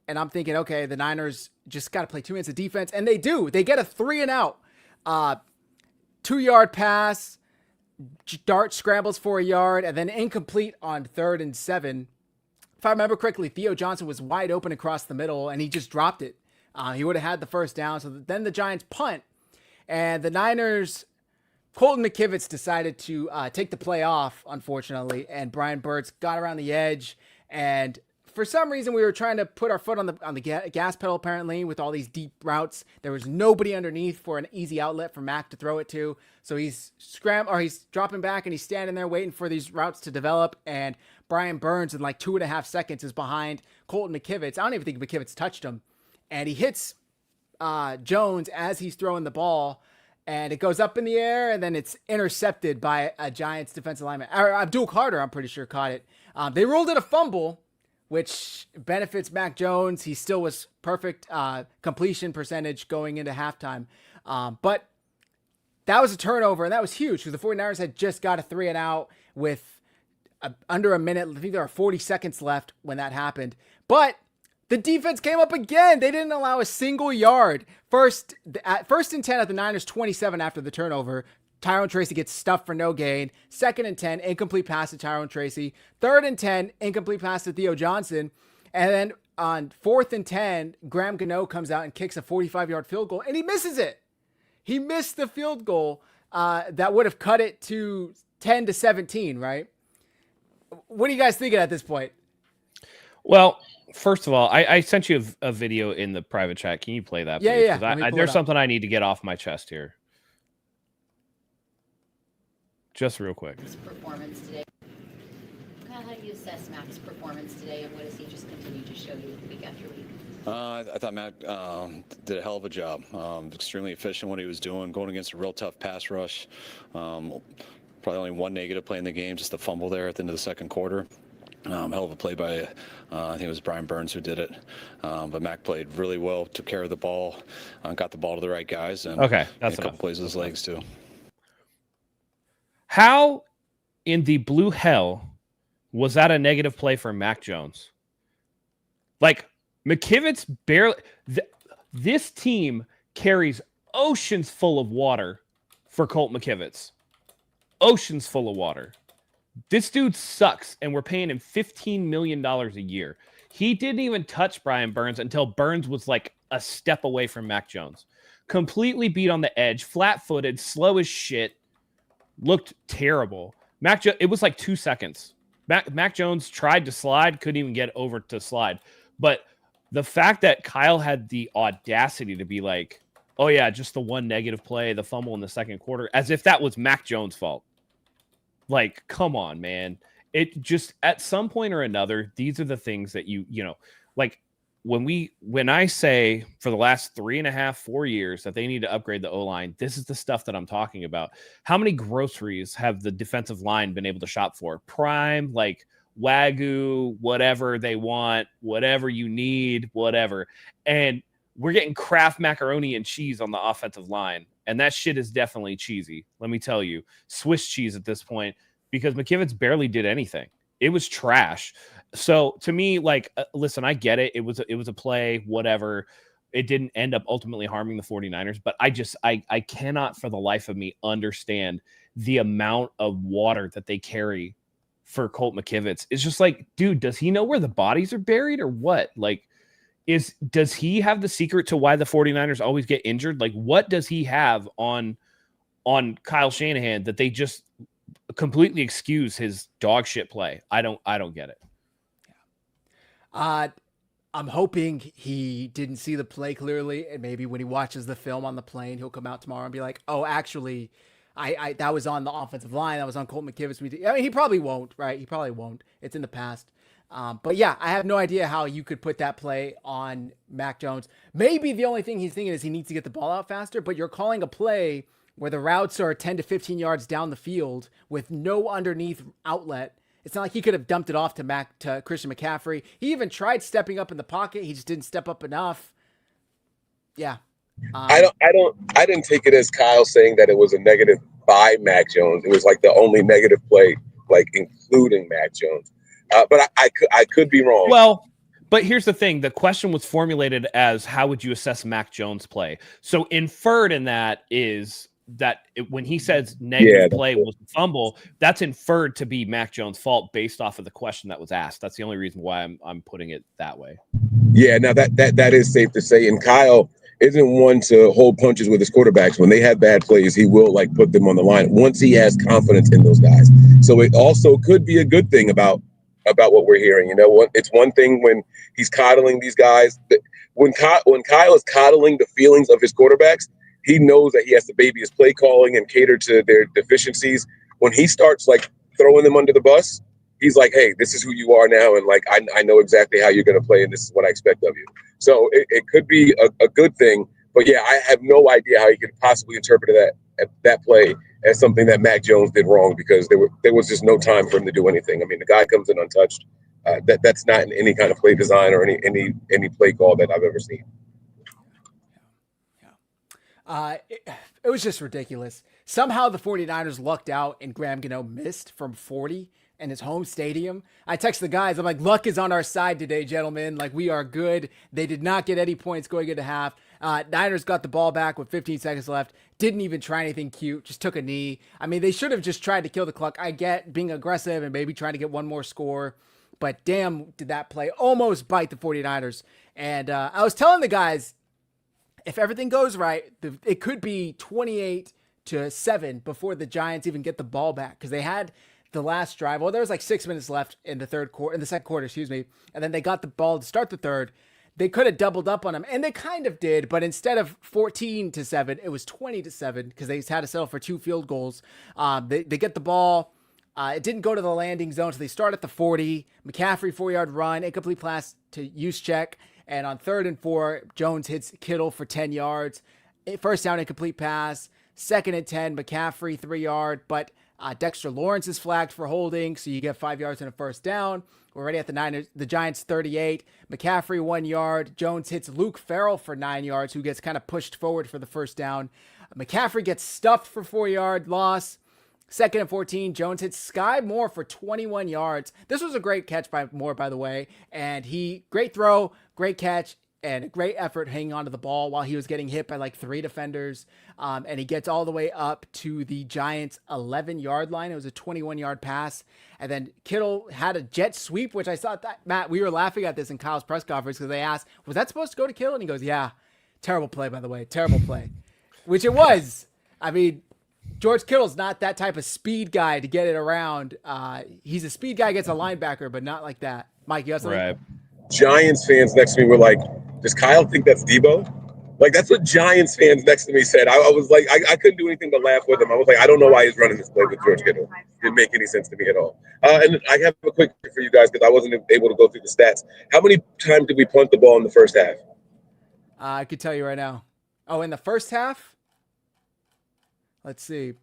And I'm thinking, okay, the Niners just got to play 2 minutes of defense. And they do. They get a 3-and-out. 2-yard pass. Dart scrambles for a yard, and then incomplete on 3rd and 7. If I remember correctly, Theo Johnson was wide open across the middle, and he just dropped it. He would have had the first down. So then the Giants punt, and the Niners, Colton McKivitz decided to take the play off, unfortunately, and Brian Burt's got around the edge, and for some reason we were trying to put our foot on the gas pedal, apparently, with all these deep routes. There was nobody underneath for an easy outlet for Mac to throw it to. So he's dropping back, and he's standing there waiting for these routes to develop, and Brian Burns in like 2.5 seconds is behind Colton McKivitz. I don't even think McKivitz touched him. And he hits Jones as he's throwing the ball, and it goes up in the air, and then it's intercepted by a Giants defensive lineman. Abdul Carter, I'm pretty sure, caught it. They ruled it a fumble, which benefits Mac Jones. He still was perfect completion percentage going into halftime. But that was a turnover, and that was huge because the 49ers had just got a 3-and-out with under a minute. I think there are 40 seconds left when that happened. But the defense came up again. They didn't allow a single yard. First and 10 at the Niners 27 after the turnover. Tyrone Tracy gets stuffed for no gain. 2nd and 10, incomplete pass to Tyrone Tracy. 3rd and 10, incomplete pass to Theo Johnson. And then on 4th and 10, Graham Gano comes out and kicks a 45-yard field goal, and he misses it. He missed the field goal that would have cut it to 10-17, right? What are you guys thinking at this point? Well, first of all, I sent you a video in the private chat. Can you play that, please? Yeah. There's something I need to get off my chest here. Just real quick. His performance today. How do you assess Mac's performance today, and what does he just continue to show you week after week? I thought Mac did a hell of a job. Extremely efficient what he was doing, going against a real tough pass rush. Probably only one negative play in the game, just the fumble there at the end of the second quarter. Hell of a play by, I think it was Brian Burns who did it. But Mac played really well, took care of the ball, got the ball to the right guys, and that's a couple plays with his legs too. How in the blue hell was that a negative play for Mac Jones? Like, McKivitz barely... This team carries oceans full of water for Colt McKivitz. Oceans full of water. This dude sucks, and we're paying him $15 million a year. He didn't even touch Brian Burns until Burns was like a step away from Mac Jones. Completely beat on the edge, flat-footed, slow as shit. Looked terrible. It was like 2 seconds. Mac Jones tried to slide, couldn't even get over to slide. But the fact that Kyle had the audacity to be like, oh yeah, just the one negative play, the fumble in the second quarter, as if that was Mac Jones' fault. Like, come on, man. It just, at some point or another, these are the things that you know, like when I say for the last 3.5, 4 years that they need to upgrade the O-line, this is the stuff that I'm talking about. How many groceries have the defensive line been able to shop for? Prime, like Wagyu, whatever they want, whatever you need, whatever. And we're getting Kraft macaroni and cheese on the offensive line. And that shit is definitely cheesy. Let me tell you, Swiss cheese at this point, because McKivitz barely did anything. It was trash. So to me, like, listen, I get it. It was a play, whatever. It didn't end up ultimately harming the 49ers, but I cannot for the life of me understand the amount of water that they carry for Colt McKivitz. It's just like, dude, does he know where the bodies are buried or what? Like, does he have the secret to why the 49ers always get injured? Like, what does he have on Kyle Shanahan that they just completely excuse his dog shit play? I don't get it. I'm hoping he didn't see the play clearly, and maybe when he watches the film on the plane, he'll come out tomorrow and be like, oh, actually, I that was on the offensive line. That was on Colt McKivitz. I mean, he probably won't, right? He probably won't. It's in the past. But yeah, I have no idea how you could put that play on Mac Jones. Maybe the only thing he's thinking is he needs to get the ball out faster, but you're calling a play where the routes are 10 to 15 yards down the field with no underneath outlet. It's not like he could have dumped it off to Christian McCaffrey. He even tried stepping up in the pocket. He just didn't step up enough. Yeah. I didn't take it as Kyle saying that it was a negative by Mac Jones. It was like the only negative play, like including Mac Jones. But I could be wrong. Well, but here's the thing. The question was formulated as, how would you assess Mac Jones' play? So inferred in that is when he says Yeah, negative play was a fumble, that's inferred to be Mac Jones' fault based off of the question that was asked. That's the only reason why I'm putting it that way. Yeah, now that is safe to say. And Kyle isn't one to hold punches with his quarterbacks. When they have bad plays, he will like put them on the line once he has confidence in those guys. So it also could be a good thing about what we're hearing. You know, it's one thing when he's coddling these guys. When Kyle is coddling the feelings of his quarterbacks, he knows that he has to baby his play calling and cater to their deficiencies. When he starts like throwing them under the bus, he's like, hey, this is who you are now. And like, I know exactly how you're going to play. And this is what I expect of you. So it could be a good thing. But yeah, I have no idea how he could possibly interpret that play as something that Mac Jones did wrong, because there was just no time for him to do anything. I mean, the guy comes in untouched. That's not in any kind of play design or any play call that I've ever seen. It was just ridiculous. Somehow the 49ers lucked out and Graham Gano missed from 40 in his home stadium. I text the guys, I'm like, luck is on our side today, gentlemen. Like, we are good. They did not get any points going into half. Niners got the ball back with 15 seconds left. Didn't even try anything cute. Just took a knee. I mean, they should have just tried to kill the clock. I get being aggressive and maybe trying to get one more score. But damn, did that play almost bite the 49ers. And I was telling the guys, if everything goes right, it could be 28-7 before the Giants even get the ball back, because they had the last drive. Well, there was like 6 minutes left in the second quarter, and then they got the ball to start the third. They could have doubled up on them, and they kind of did, but instead of 14-7, it was 20-7 because they had to settle for 2 field goals. They get the ball. It didn't go to the landing zone, so they start at the 40. McCaffrey 4-yard run, incomplete pass to Juszczyk. And on 3rd and 4, Jones hits Kittle for 10 yards. First down, incomplete pass. 2nd and 10, McCaffrey 3-yard. But Dexter Lawrence is flagged for holding, so you get 5 yards and a first down. We're already at the Giants 38. McCaffrey 1 yard. Jones hits Luke Farrell for 9 yards, who gets kind of pushed forward for the first down. McCaffrey gets stuffed for 4-yard loss. 2nd and 14, Jones hits Sky Moore for 21 yards. This was a great catch by Moore, by the way. And great throw, great catch, and a great effort hanging onto the ball while he was getting hit by like 3 defenders. And he gets all the way up to the Giants' 11-yard line. It was a 21-yard pass. And then Kittle had a jet sweep, which I thought that, Matt, we were laughing at this in Kyle's press conference because they asked, was that supposed to go to Kittle? And he goes, yeah. Terrible play, by the way. Terrible play. Which it was. I mean, George Kittle's not that type of speed guy to get it around. He's a speed guy, gets a linebacker, but not like that. Mike, you got something? Right. Giants fans next to me were like, does Kyle think that's Debo? Like, that's what Giants fans next to me said. I was like, I couldn't do anything but laugh with him. I was like, I don't know why he's running this play with George Kittle. It didn't make any sense to me at all. And I have a quick for you guys because I wasn't able to go through the stats. How many times did we punt the ball in the first half? I could tell you right now. Oh, in the first half? Let's see.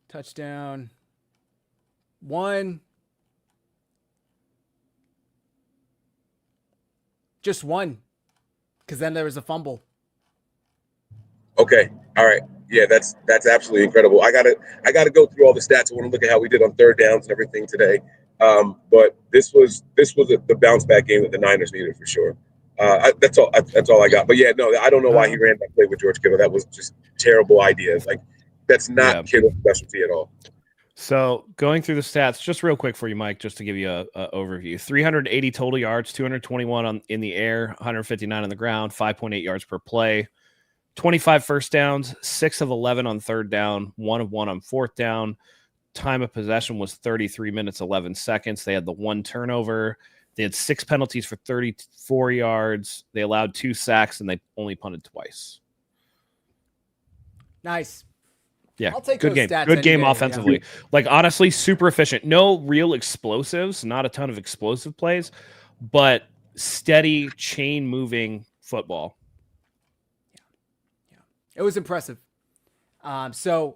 Touchdown. 1. Just 1. Because then there was a fumble. Okay. All right. Yeah, that's absolutely incredible. I gotta go through all the stats. I want to look at how we did on 3rd downs and everything today. But this was the bounce back game that the Niners needed for sure. That's all I got. But yeah, no, I don't know why he ran that play with George Kittle. That was just terrible idea. Like, that's not Kittle's specialty at all. So going through the stats, just real quick for you, Mike, just to give you a overview: 380 total yards, 221 in the air, 159 on the ground, 5.8 yards per play, 25 first downs, 6 of 11 on 3rd down, 1 of 1 on 4th down. Time of possession was 33 minutes, 11 seconds. They had the 1 turnover. They had 6 penalties for 34 yards. They allowed 2 sacks, and they only punted twice. Nice. Yeah, I'll take good those game. stats Good any game day, offensively. yeah. Like, honestly, super efficient. No real explosives, not a ton of explosive plays, but steady, chain-moving football. Yeah. It was impressive. So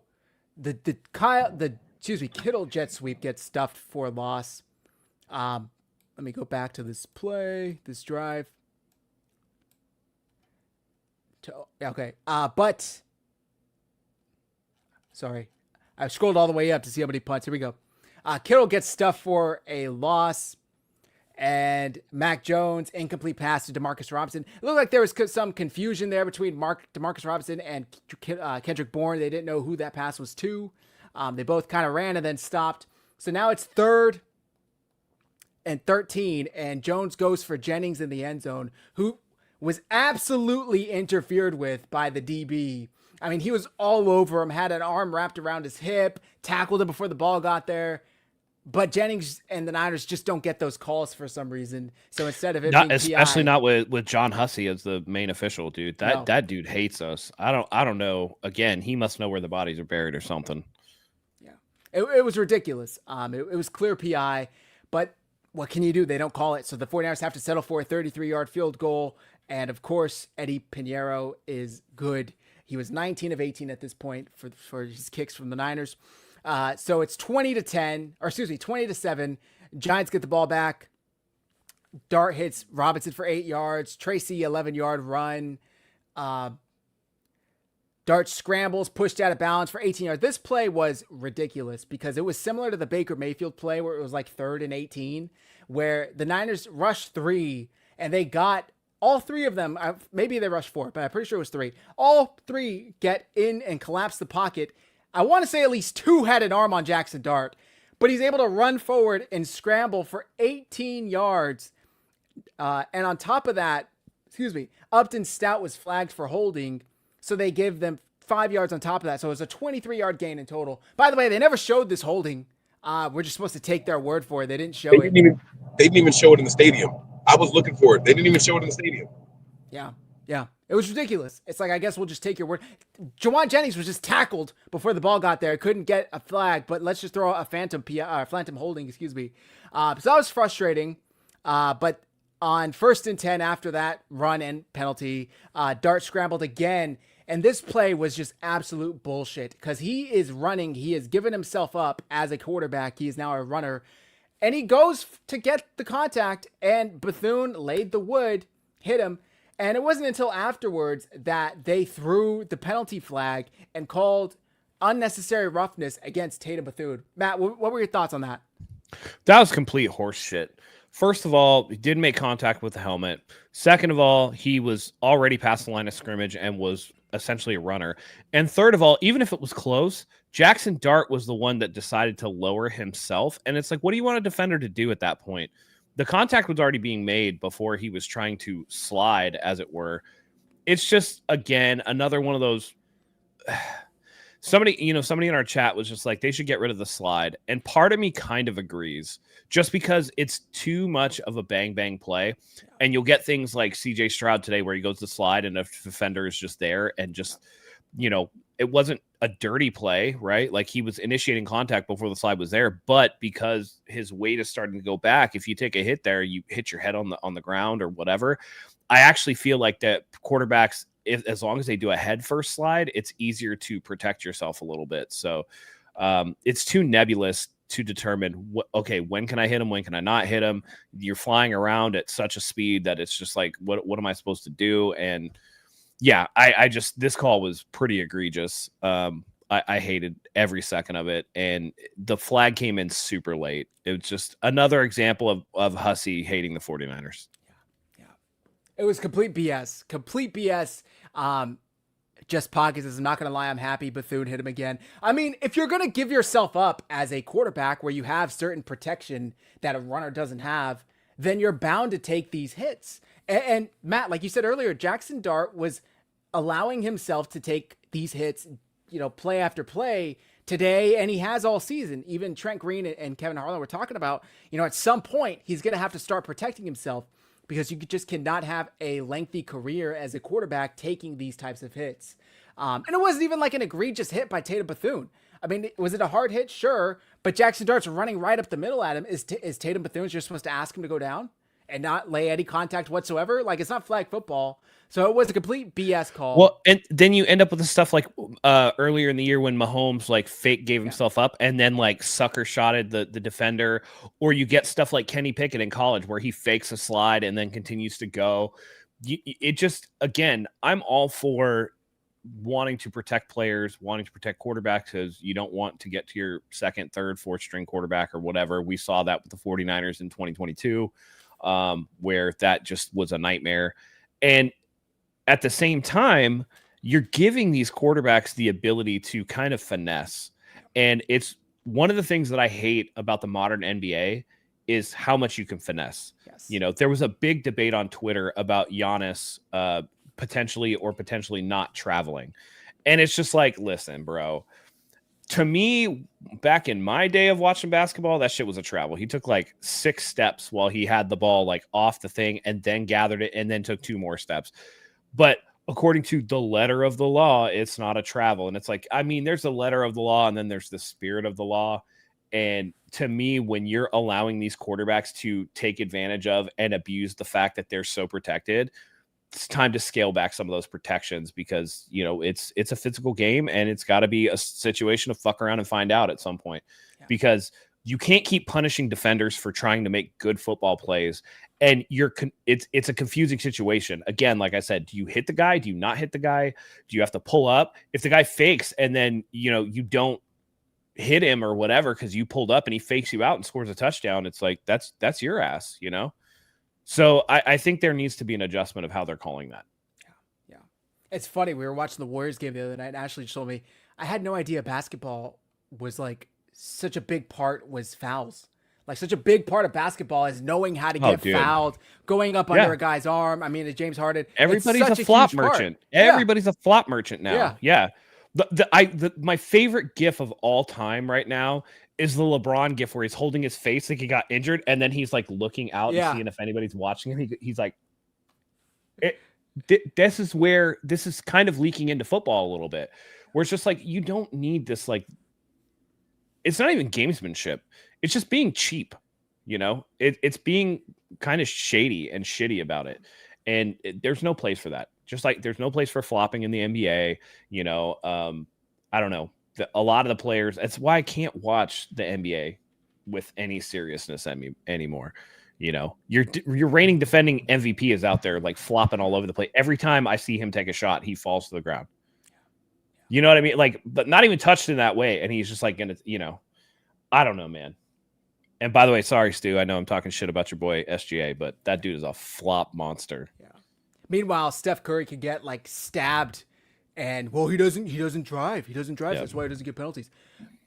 the Kittle jet sweep gets stuffed for a loss. Let me go back to this drive. Okay. But sorry, I scrolled all the way up to see how many punts. Here we go. Kittle gets stuffed for a loss. And Mac Jones, incomplete pass to Demarcus Robinson. It looked like there was some confusion there between Demarcus Robinson and Kendrick Bourne. They didn't know who that pass was to. They both kind of ran and then stopped. So now it's 3rd and 13, and Jones goes for Jennings in the end zone, who was absolutely interfered with by the DB. I mean, he was all over him, had an arm wrapped around his hip, tackled him before the ball got there. But Jennings and the Niners just don't get those calls for some reason. So instead of it being especially PI, not with John Hussey as the main official, dude. That dude hates us. I don't know. Again, he must know where the bodies are buried or something. Yeah, it was ridiculous. It was clear PI, but what can you do? They don't call it. So the 49ers have to settle for a 33-yard field goal. And of course, Eddie Pinheiro is good. He was 19 of 18 at this point for his kicks from the Niners. So it's 20-7. Giants get the ball back. Dart hits Robinson for 8 yards. Tracy, 11-yard run. Dart scrambles, pushed out of bounds for 18 yards. This play was ridiculous because it was similar to the Baker Mayfield play where it was like 3rd and 18, where the Niners rushed 3 and they got all 3 of them. Maybe they rushed 4, but I'm pretty sure it was 3. All 3 get in and collapse the pocket. I want to say at least 2 had an arm on Jackson Dart, but he's able to run forward and scramble for 18 yards. And on top of that, Upton Stout was flagged for holding, so they gave them 5 yards on top of that. So it was a 23-yard gain in total. By the way, they never showed this holding. We're just supposed to take their word for it. They didn't show it. They didn't even show it in the stadium. I was looking for it. They didn't even show it in the stadium. Yeah. It was ridiculous. It's like, I guess we'll just take your word. Jawan Jennings was just tackled before the ball got there. Couldn't get a flag, but let's just throw a phantom holding, So that was frustrating. But on 1st and 10 after that run and penalty, Dart scrambled again. And this play was just absolute bullshit because he is running. He has given himself up as a quarterback. He is now a runner. And he goes to get the contact, and Bethune laid the wood, hit him. And it wasn't until afterwards that they threw the penalty flag and called unnecessary roughness against Tatum Bethune. Matt, what were your thoughts on that? That was complete horse shit. First of all, he didn't make contact with the helmet. Second of all, he was already past the line of scrimmage and was essentially a runner. And third of all, even if it was close, Jackson Dart was the one that decided to lower himself. And it's like, what do you want a defender to do at that point? The contact was already being made before he was trying to slide, as it were. It's just, again, another one of those. Somebody in our chat was just like, they should get rid of the slide. And part of me kind of agrees, just because it's too much of a bang play. And you'll get things like CJ Stroud today where he goes to slide and a defender is just there and just, it wasn't a dirty play, right? Like he was initiating contact before the slide was there, but because his weight is starting to go back, if you take a hit there, you hit your head on the ground or whatever. I actually feel like that quarterbacks, as long as they do a head first slide, it's easier to protect yourself a little bit. So it's too nebulous to determine when can I hit him? When can I not hit him? You're flying around at such a speed that it's just like, what am I supposed to do? And yeah, I just, this call was pretty egregious. I hated every second of it. And the flag came in super late. It was just another example of Hussey hating the 49ers. Yeah. It was complete BS. Just pockets. I'm not going to lie. I'm happy Bethune hit him again. I mean, if you're going to give yourself up as a quarterback where you have certain protection that a runner doesn't have, then you're bound to take these hits. And Matt, like you said earlier, Jackson Dart was allowing himself to take these hits, play after play today, and he has all season. Even Trent Green and Kevin Harlan were talking about, at some point he's going to have to start protecting himself because you just cannot have a lengthy career as a quarterback taking these types of hits. And it wasn't even like an egregious hit by Tatum Bethune. I mean, was it a hard hit? Sure. But Jackson Dart's running right up the middle at him. Is Tatum Bethune just supposed to ask him to go down and not lay any contact whatsoever? Like, it's not flag football. So it was a complete BS call. Well, and then you end up with the stuff like earlier in the year when Mahomes like fake gave himself up and then like sucker shotted the defender, or you get stuff like Kenny Pickett in college where he fakes a slide and then continues to go. It just, again, I'm all for wanting to protect players, wanting to protect quarterbacks because you don't want to get to your second, third, fourth string quarterback or whatever. We saw that with the 49ers in 2022. where that just was a nightmare. And at the same time, you're giving these quarterbacks the ability to kind of finesse. And it's one of the things that I hate about the modern NBA is how much you can finesse. Yes. You know, there was a big debate on Twitter about Giannis potentially not traveling. And it's just like, listen, bro, to me, back in my day of watching basketball, that shit was a travel. He took like 6 steps while he had the ball like off the thing and then gathered it and then took 2 more steps. But according to the letter of the law, it's not a travel. And it's like, I mean, there's the letter of the law and then there's the spirit of the law. And to me, when you're allowing these quarterbacks to take advantage of and abuse the fact that they're so protected, it's time to scale back some of those protections because, you know, it's a physical game and it's got to be a situation of fuck around and find out at some point because you can't keep punishing defenders for trying to make good football plays. And it's a confusing situation. Again, like I said, do you hit the guy? Do you not hit the guy? Do you have to pull up? If the guy fakes and then, you know, you don't hit him or whatever because you pulled up and he fakes you out and scores a touchdown, it's like that's your ass, you know? So I think there needs to be an adjustment of how they're calling that. Yeah. It's funny. We were watching the Warriors game the other night and Ashley told me, I had no idea basketball was like such a big part was fouls. Like such a big part of basketball is knowing how to get fouled, going up under a guy's arm. I mean, James Harden. Everybody's a flop merchant. Everybody's a flop merchant now. Yeah. My favorite GIF of all time right now is the LeBron GIF where he's holding his face like he got injured, and then he's like looking out and seeing if anybody's watching him. He's like, this is kind of leaking into football a little bit, where it's just like you don't need this. Like, it's not even gamesmanship; it's just being cheap. You know, it's being kind of shady and shitty about it, and there's no place for that. Just like there's no place for flopping in the NBA. You know, I don't know. A lot of the players, that's why I can't watch the NBA with any seriousness anymore. You know, your reigning defending MVP is out there like flopping all over the place. Every time I see him take a shot, he falls to the ground. You know what I mean? Like, but not even touched in that way. And he's just like gonna, you know, I don't know, man. And by the way, sorry, Stu, I know I'm talking shit about your boy SGA, but that dude is a flop monster. Yeah. Meanwhile, Steph Curry could get like stabbed. And well, he doesn't drive. He doesn't drive. Yep. That's why he doesn't get penalties.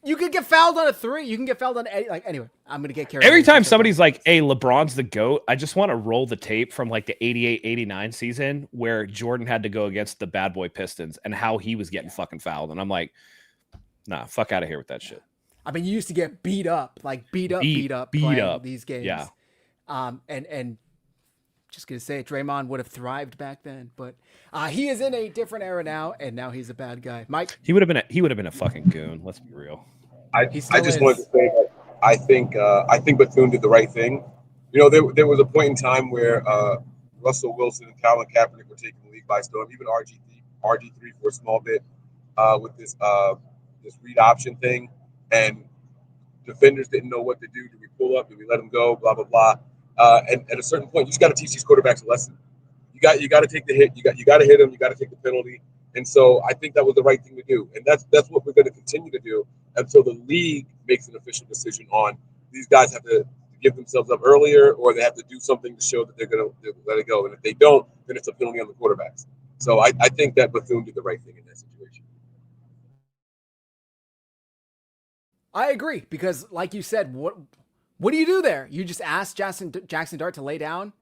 You can get fouled on a 3. You can get fouled on any, like anyway. I'm gonna get carried. Every time somebody's like, "Hey, LeBron's the GOAT," I just want to roll the tape from like the 88-89 season where Jordan had to go against the bad boy Pistons and how he was getting fucking fouled. And I'm like, nah, fuck out of here with that shit. I mean, you used to get beat up playing these games. Yeah. And just gonna say it, Draymond would have thrived back then, but he is in a different era now, and now he's a bad guy. Mike, he would have been a fucking goon. Let's be real. I just wanted to say that I think Bethune did the right thing. You know, there was a point in time where Russell Wilson and Colin Kaepernick were taking the league by storm. Even RG3 for a small bit with this read option thing, and defenders didn't know what to do. Do we pull up? Do we let them go? Blah blah blah. And at a certain point, you just got to teach these quarterbacks a lesson. You got to take the hit. You got to hit them. You got to take the penalty. And so I think that was the right thing to do. And that's what we're going to continue to do until the league makes an official decision on these guys have to give themselves up earlier, or they have to do something to show that they're going to let it go. And if they don't, then it's a penalty on the quarterbacks. So I think that Bethune did the right thing in that situation. I agree, because like you said, what do you do there? You just ask Jackson Dart to lay down.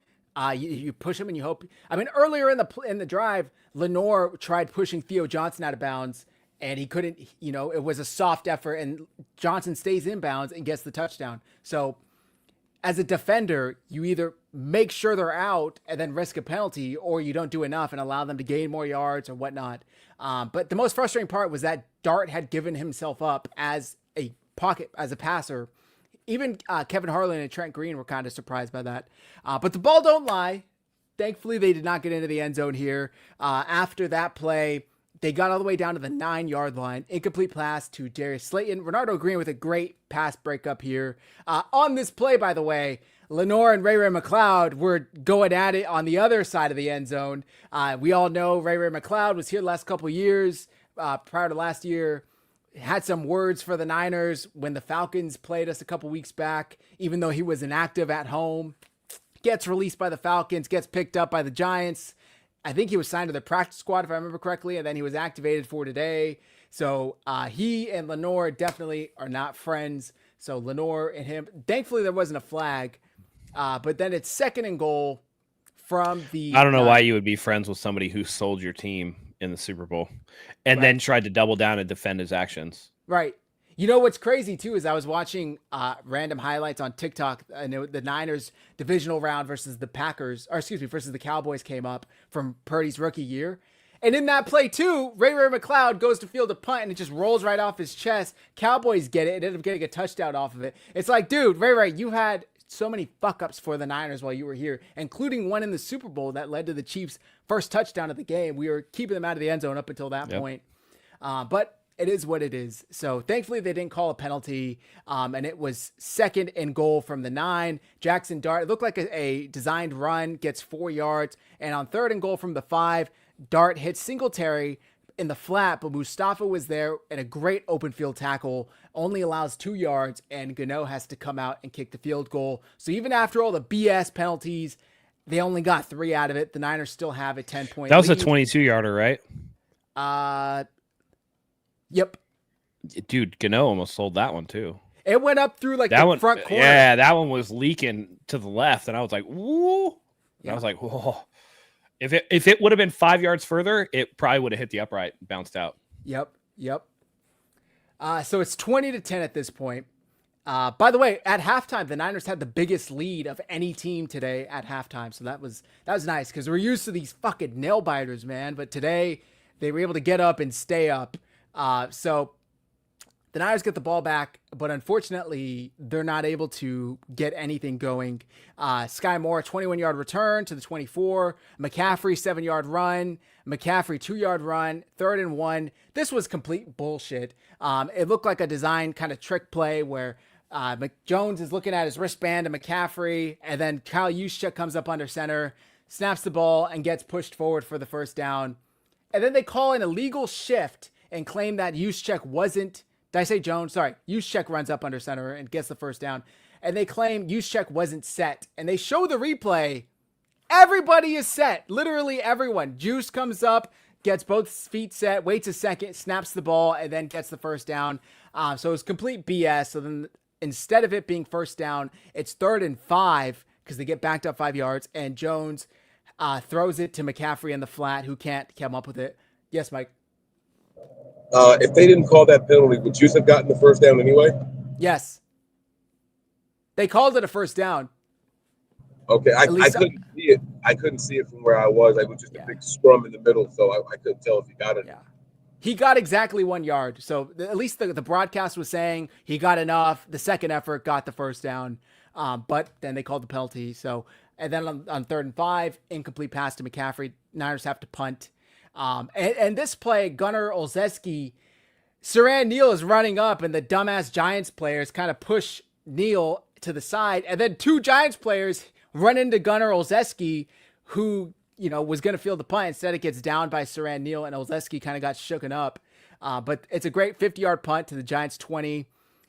You push him and you hope. I mean, earlier in the drive, Lenore tried pushing Theo Johnson out of bounds, and he couldn't. You know, it was a soft effort, and Johnson stays in bounds and gets the touchdown. So, as a defender, you either make sure they're out and then risk a penalty, or you don't do enough and allow them to gain more yards or whatnot. But the most frustrating part was that Dart had given himself up as a passer. Even Kevin Harlan and Trent Green were kind of surprised by that. But the ball don't lie. Thankfully, they did not get into the end zone here. After that play, they got all the way down to the 9-yard line. Incomplete pass to Darius Slayton. Renardo Green with a great pass breakup here. On this play, by the way, Lenore and Ray McLeod were going at it on the other side of the end zone. We all know Ray McLeod was here the last couple years. Prior to last year, had some words for the Niners when the Falcons played us a couple weeks back, even though he was inactive at home. gets released by the Falcons, gets picked up by the Giants. I think he was signed to the practice squad, if I remember correctly, and then he was activated for today. So he and Lenore definitely are not friends. So Lenore and him, thankfully there wasn't a flag. But then it's 2nd and goal from the... I don't know why you would be friends with somebody who sold your team in the Super Bowl and then tried to double down and defend his actions. Right. You know what's crazy too is I was watching random highlights on TikTok. I know the Niners divisional round versus the versus the Cowboys came up from Purdy's rookie year. And in that play too, Ray McLeod goes to field a punt and it just rolls right off his chest. Cowboys get it and end up getting a touchdown off of it. It's like, dude, Ray, you had so many fuck-ups for the Niners while you were here, including one in the Super Bowl that led to the Chiefs' first touchdown of the game. We were keeping them out of the end zone up until that point. But it is what it is. So thankfully they didn't call a penalty. And it was 2nd and goal from the 9. Jackson Dart, it looked like a designed run, gets 4 yards. And on 3rd and goal from the 5, Dart hits Singletary in the flat, but Mustafa was there and a great open field tackle, only allows 2 yards, and Gano has to come out and kick the field goal. So even after all the BS penalties, they only got 3 out of it. The Niners still have a 10-point That was lead. a 22-yarder, right? Yep. Dude, Gano almost sold that one too. It went up through like That the one, front corner. yeah, that one was leaking to the left, and I was like, "Whoa!" And I was like, "Whoa!" If it would have been 5 yards further, it probably would have hit the upright, and bounced out. Yep. So it's 20-10 at this point. By the way, at halftime, the Niners had the biggest lead of any team today at halftime. So that was nice because we're used to these fucking nail biters, man. But today they were able to get up and stay up. So the Niners get the ball back, but unfortunately they're not able to get anything going. Sky Moore, 21-yard return to the 24. McCaffrey, 7-yard run. McCaffrey, 2-yard run. 3rd and 1. This was complete bullshit. It looked like a design kind of trick play where Jones is looking at his wristband to McCaffrey, and then Kyle Juszczyk comes up under center, snaps the ball, and gets pushed forward for the first down. And then they call an illegal shift and claim that Juszczyk wasn't... Did I say Jones? Sorry. Juszczyk runs up under center and gets the first down. And they claim Juszczyk wasn't set. And they show the replay. Everybody is set. Literally everyone. Juice comes up, gets both feet set, waits a second, snaps the ball, and then gets the first down. So it was complete BS. So then instead of it being first down, it's 3rd and 5 because they get backed up 5 yards. And Jones throws it to McCaffrey in the flat, who can't come up with it. Yes, Mike. If they didn't call that penalty, would Juice have gotten the first down anyway? Yes. They called it a first down. Okay, I couldn't see it. I couldn't see it from where I was. It was just a big scrum in the middle, so I couldn't tell if he got it. Yeah. He got exactly 1 yard. So at least the broadcast was saying he got enough. The second effort got the first down. But then they called the penalty. So, and then on 3rd and 5, incomplete pass to McCaffrey. Niners have to punt. And this play, Gunnar Olszewski, Saran Neal is running up, and the dumbass Giants players kind of push Neal to the side, and then 2 Giants players run into Gunnar Olszewski, who was going to field the punt. Instead, it gets down by Saran Neal, and Olszewski kind of got shooken up. But it's a great 50-yard punt to the Giants 20,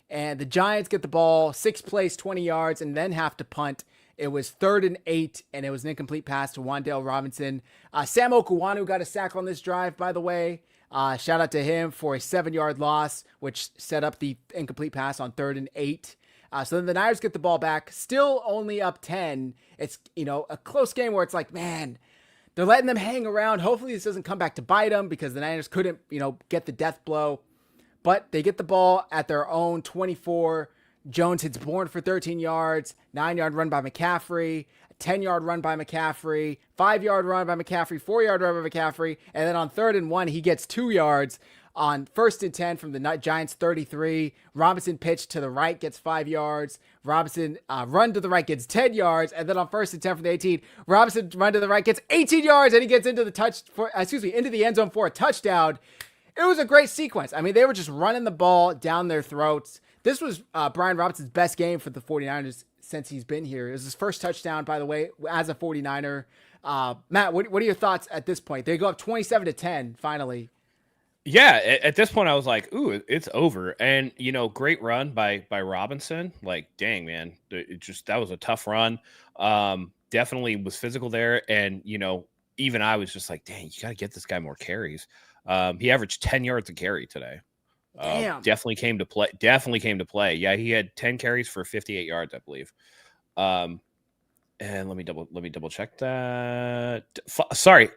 and the Giants get the ball, 6 plays, 20 yards, and then have to punt. It was 3rd and 8, and it was an incomplete pass to Wan'Dale Robinson. Sam Okuwanu got a sack on this drive, by the way. Shout out to him for a 7-yard loss, which set up the incomplete pass on 3rd and 8. So then the Niners get the ball back, still only up 10. It's, a close game where it's like, man, they're letting them hang around. Hopefully this doesn't come back to bite them because the Niners couldn't, get the death blow. But they get the ball at their own 24. Jones hits Bourne for 13 yards, 9-yard run by McCaffrey, a 10-yard run by McCaffrey, 5-yard run by McCaffrey, 4-yard run by McCaffrey, and then on 3rd and 1, he gets 2 yards. On 1st and 10 from the Giants 33, Robinson pitch to the right, gets 5 yards. Robinson run to the right, gets 10 yards. And then on 1st and 10 from the 18, Robinson run to the right, gets 18 yards, and he gets into the end zone for a touchdown. It was a great sequence. I mean, they were just running the ball down their throats. This was Brian Robinson's best game for the 49ers since he's been here. It was his first touchdown, by the way, as a 49er. Matt, what are your thoughts at this point? They go up 27-10 finally. Yeah, at this point I was like, ooh, it's over. And, great run by Robinson. Like, dang, man, that was a tough run. definitely was physical there. And, even I was just like, dang, you got to get this guy more carries. He averaged 10 yards a carry today. Damn. Definitely came to play. Yeah, he had 10 carries for 58 yards, I believe. And let me double check that.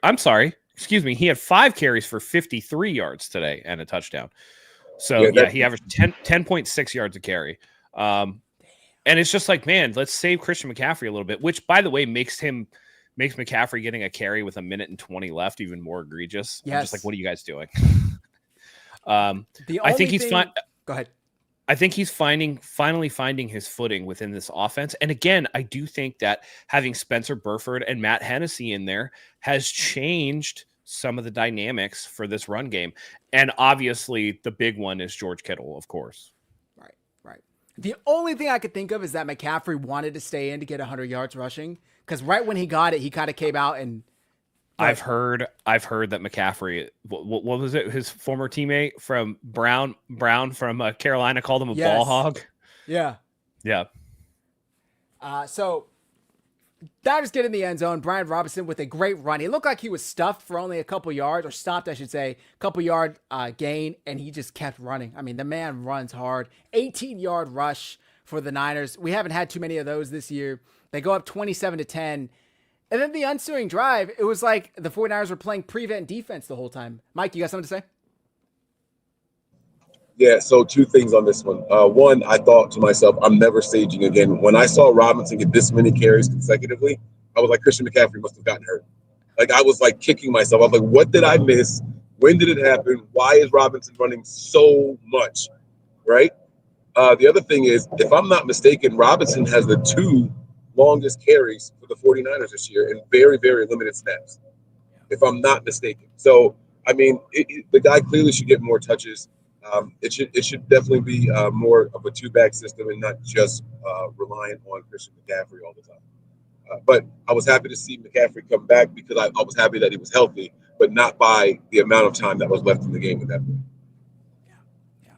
I'm sorry. Excuse me. He had 5 carries for 53 yards today and a touchdown. So he averaged 10.6 yards a carry. And it's just like, man, let's save Christian McCaffrey a little bit, which, by the way, makes McCaffrey getting a carry with 1:20 left even more egregious. Yes. I'm just like, what are you guys doing? I think he's fine. Go ahead. I think he's finally finding his footing within this offense. And again, I do think that having Spencer Burford and Matt Hennessy in there has changed some of the dynamics for this run game. And obviously the big one is George Kittle, of course. Right. The only thing I could think of is that McCaffrey wanted to stay in to get 100 yards rushing, because right when he got it, he kind of came out and I've heard that McCaffrey, what was it? His former teammate from Brown from Carolina called him a ball hog. Yeah. So Niners get in the end zone. Brian Robinson with a great run. He looked like he was stuffed for only a couple yards, or stopped, I should say, couple yard gain, and he just kept running. I mean, the man runs hard. 18-yard rush for the Niners. We haven't had too many of those this year. They go up 27-10. And then the ensuing drive, it was like the 49ers were playing prevent defense the whole time. Mike, you got something to say? Yeah, so 2 things on this one. One, I thought to myself, I'm never staging again. When I saw Robinson get this many carries consecutively, I was like, Christian McCaffrey must have gotten hurt. Like, I was like kicking myself. I was like, what did I miss? When did it happen? Why is Robinson running so much? Right? The other thing is, if I'm not mistaken, Robinson has the 2 longest carries for the 49ers this year in very, very limited snaps, if I'm not mistaken. So, I mean, the guy clearly should get more touches. It should definitely be more of a 2-back system and not just reliant on Christian McCaffrey all the time. But I was happy to see McCaffrey come back, because I was happy that he was healthy, but not by the amount of time that was left in the game at that point. Yeah.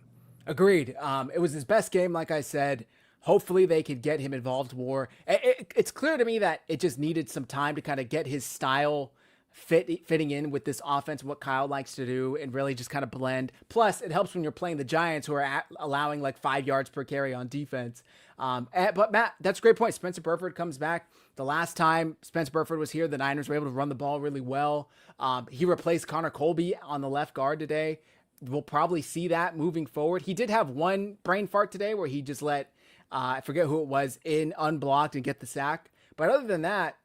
Agreed. It was his best game, like I said. Hopefully they could get him involved more. It's clear to me that it just needed some time to kind of get his style fitting in with this offense, what Kyle likes to do, and really just kind of blend. Plus, it helps when you're playing the Giants, who are allowing like 5 yards per carry on defense. But Matt, that's a great point. Spencer Burford comes back. The last time Spencer Burford was here, the Niners were able to run the ball really well. He replaced Connor Colby on the left guard today. We'll probably see that moving forward. He did have one brain fart today where he just let I forget who it was in unblocked and get the sack. But other than that,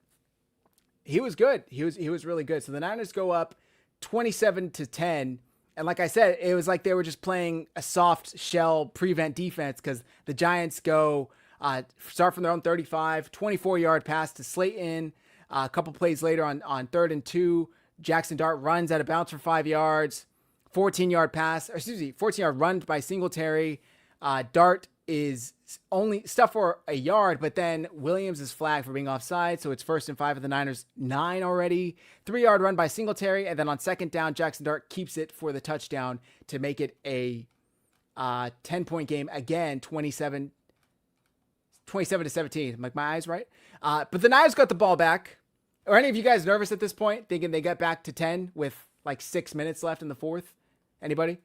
he was good. He was really good. So the Niners go up 27-10. And like I said, it was like they were just playing a soft shell prevent defense, because the Giants go start from their own 35, 24-yard pass to Slayton. A couple plays later on 3rd and 2, Jackson Dart runs out of bounds for 5 yards. 14-yard run by Singletary. Dart is only stuff for a yard, but then Williams is flagged for being offside, so it's 1st and 5 of the Niners 9 already. 3-yard run by Singletary, and then on 2nd down, Jackson Dart keeps it for the touchdown to make it a 10-point game again, 27-17. Like, my eyes right? But the Niners got the ball back. Are any of you guys nervous at this point, thinking they got back to 10 with like 6 minutes left in the fourth? Anybody?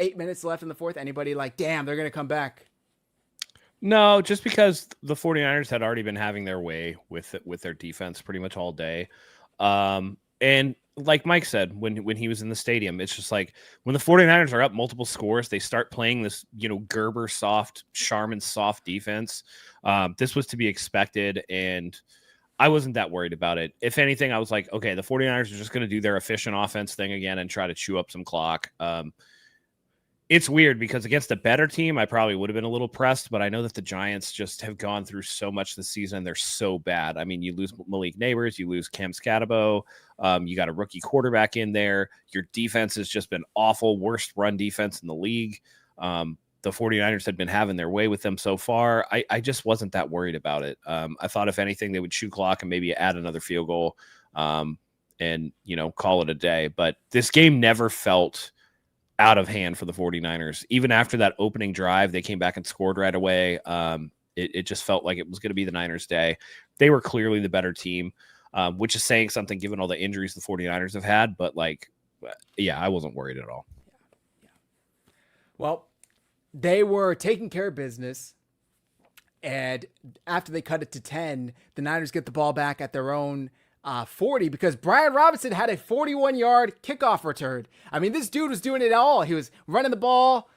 8 minutes left in the fourth. Anybody like, damn, they're going to come back? No, just because the 49ers had already been having their way with their defense pretty much all day. And like Mike said, when he was in the stadium, it's just like when the 49ers are up multiple scores, they start playing this, Gerber soft, Sharman soft defense. This was to be expected, and I wasn't that worried about it. If anything, I was like, okay, the 49ers are just going to do their efficient offense thing again and try to chew up some clock. It's weird because against a better team, I probably would have been a little pressed, but I know that the Giants just have gone through so much this season. They're so bad. I mean, you lose Malik Neighbors, you lose Cam Scatabo, you got a rookie quarterback in there. Your defense has just been awful, worst run defense in the league. The 49ers had been having their way with them so far. I just wasn't that worried about it. I thought if anything, they would chew clock and maybe add another field goal and, call it a day. But this game never felt out of hand for the 49ers. Even after that opening drive, they came back and scored right away. It just felt like it was going to be the Niners' day. they were clearly the better team, which is saying something given all the injuries the 49ers have had. But like, yeah, I wasn't worried at all. Well, they were taking care of business. And after they cut it to 10, the Niners get the ball back at their own 40 because Brian Robinson had a 41-yard kickoff return. I mean, this dude was doing it all. He was running the ball,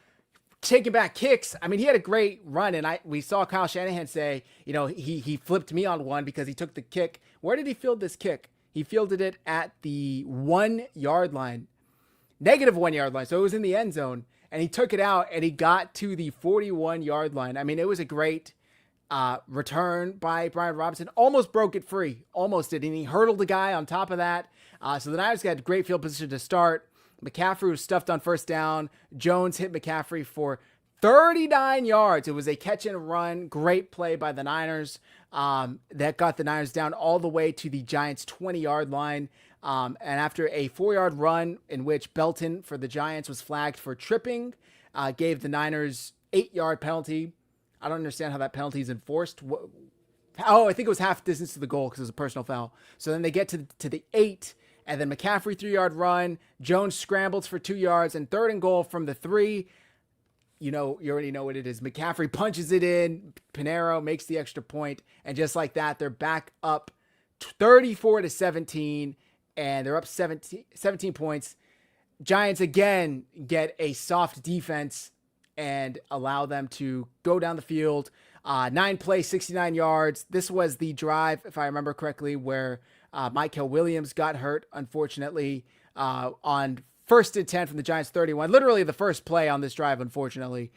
taking back kicks. I mean, he had a great run. And we saw Kyle Shanahan say, he flipped me on one because he took the kick. Where did he field this kick? He fielded it at the 1 yard line, negative 1 yard line. So it was in the end zone. And he took it out and he got to the 41 yard line. I mean, it was a great return by Brian Robinson. Almost broke it free. Almost did. And he hurdled the guy on top of that. So the Niners got great field position to start. McCaffrey was stuffed on first down. Jones hit McCaffrey for 39 yards. It was a catch and run. Great play by the Niners. That got the Niners down all the way to the Giants' 20-yard line. And after a 4-yard run in which Belton for the Giants was flagged for tripping, gave the Niners 8-yard penalty. I don't understand how that penalty is enforced. I think it was half distance to the goal because it was a personal foul. So then they get to the 8, and then McCaffrey 3-yard run. Jones scrambles for 2 yards, and 3rd and goal from the 3. You already know what it is. McCaffrey punches it in. Pinheiro makes the extra point, and just like that, they're back up 34-17, and they're up 17 points. Giants again get a soft defense and allow them to go down the field. 9 plays, 69 yards. This was the drive, if I remember correctly, where Michael Williams got hurt, unfortunately, on 1st and 10 from the Giants 31. Literally the first play on this drive, unfortunately.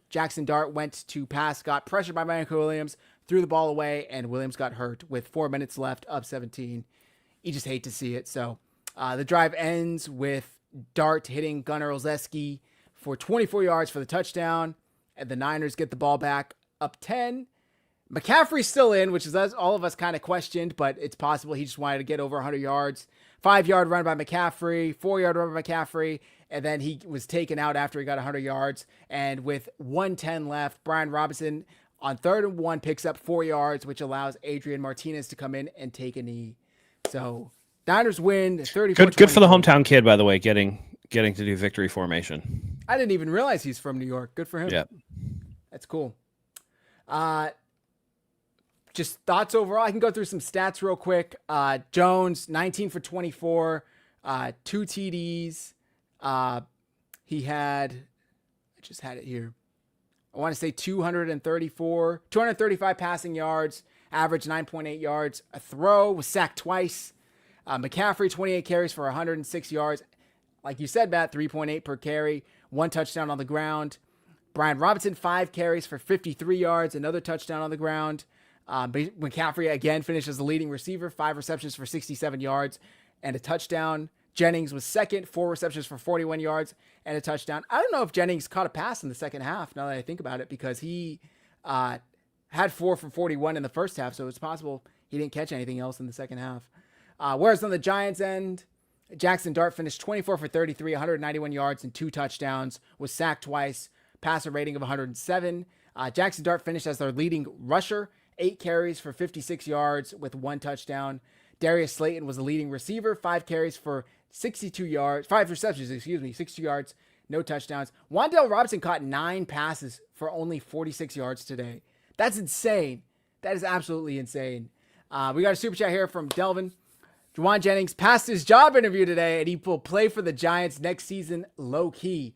Jackson Dart went to pass, got pressured by Michael Williams, threw the ball away, and Williams got hurt with 4 minutes left, up 17. You just hate to see it. So the drive ends with Dart hitting Gunnar Olszewski for 24 yards for the touchdown, and the Niners get the ball back up 10. McCaffrey's still in, which is all of us kind of questioned, but it's possible he just wanted to get over 100 yards. 5-yard run by McCaffrey, 4-yard run by McCaffrey, and then he was taken out after he got 100 yards. And with 1:10 left, Brian Robinson on 3rd and 1 picks up 4 yards, which allows Adrian Martinez to come in and take a knee. So Niners win 34-24. Good for the hometown kid, by the way, getting to do victory formation. I didn't even realize he's from New York. Good for him. Yeah. That's cool. Just thoughts overall. I can go through some stats real quick. Jones, 19 for 24, 2 TDs. He had, I just had it here. I want to say 235 passing yards, average 9.8 yards a throw, was sacked twice. McCaffrey, 28 carries for 106 yards. Like you said, Matt, 3.8 per carry, 1 touchdown on the ground. Brian Robinson, 5 carries for 53 yards, another touchdown on the ground. McCaffrey again finished as the leading receiver, 5 receptions for 67 yards and a touchdown. Jennings was second, 4 receptions for 41 yards and a touchdown. I don't know if Jennings caught a pass in the second half, now that I think about it, because he had 4 for 41 in the first half, so it's possible he didn't catch anything else in the second half. Whereas on the Giants end, Jackson Dart finished 24 for 33, 191 yards and 2 touchdowns, was sacked twice, passer rating of 107. Jackson Dart finished as their leading rusher, 8 carries for 56 yards with 1 touchdown. Darius Slayton was the leading receiver, 5 carries for 62 yards, 5 receptions, 62 yards, no touchdowns. Wan'Dale Robinson caught 9 passes for only 46 yards today. That's insane. That is absolutely insane. We got a super chat here from Delvin. Juwan Jennings passed his job interview today, and he will play for the Giants next season low key.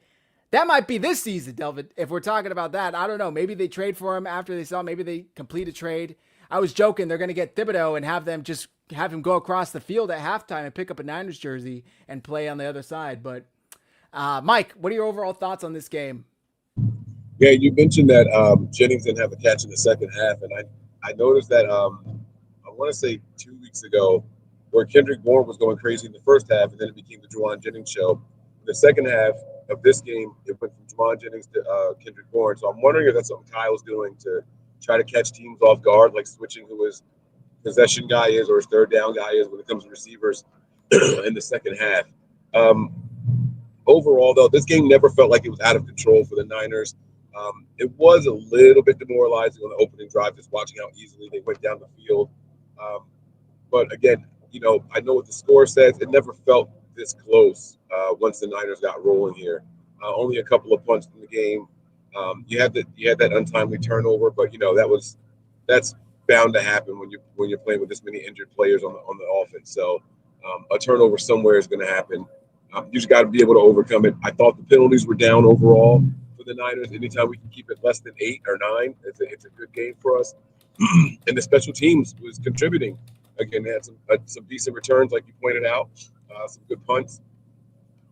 That might be this season, Delvin, if we're talking about that. I don't know. Maybe they trade for him after they saw. Maybe they complete a trade. I was joking. They're going to get Thibodeau and have him go across the field at halftime and pick up a Niners jersey and play on the other side. But, Mike, what are your overall thoughts on this game? Yeah, you mentioned that Jennings didn't have a catch in the second half, and I noticed that I want to say 2 weeks ago, where Kendrick Bourne was going crazy in the first half, and then it became the Juwan Jennings show. In the second half of this game, it went from Juwan Jennings to Kendrick Bourne. So I'm wondering if that's something Kyle's doing to try to catch teams off guard, like switching who his possession guy is or his third down guy is when it comes to receivers in the second half. Overall, though, this game never felt like it was out of control for the Niners. It was a little bit demoralizing on the opening drive, just watching how easily they went down the field. Um, but again, I know what the score says. It never felt this close once the Niners got rolling here. Only a couple of punts in the game. You had that untimely turnover, but that's bound to happen when you're playing with this many injured players on the offense. So a turnover somewhere is going to happen. You just got to be able to overcome it. I thought the penalties were down overall for the Niners. Anytime we can keep it less than 8 or 9, it's a good game for us. And the special teams was contributing. Again, they had some decent returns, like you pointed out, some good punts,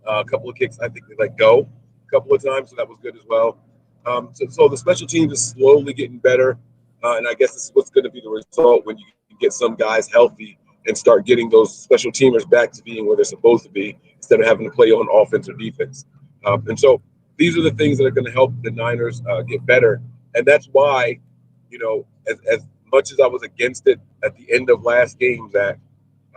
a couple of kicks. I think they let go a couple of times, so that was good as well. So the special teams is slowly getting better, and I guess this is what's going to be the result when you get some guys healthy and start getting those special teamers back to being where they're supposed to be instead of having to play on offense or defense. And so these are the things that are going to help the Niners get better, and that's why, as much as I was against it at the end of last game, that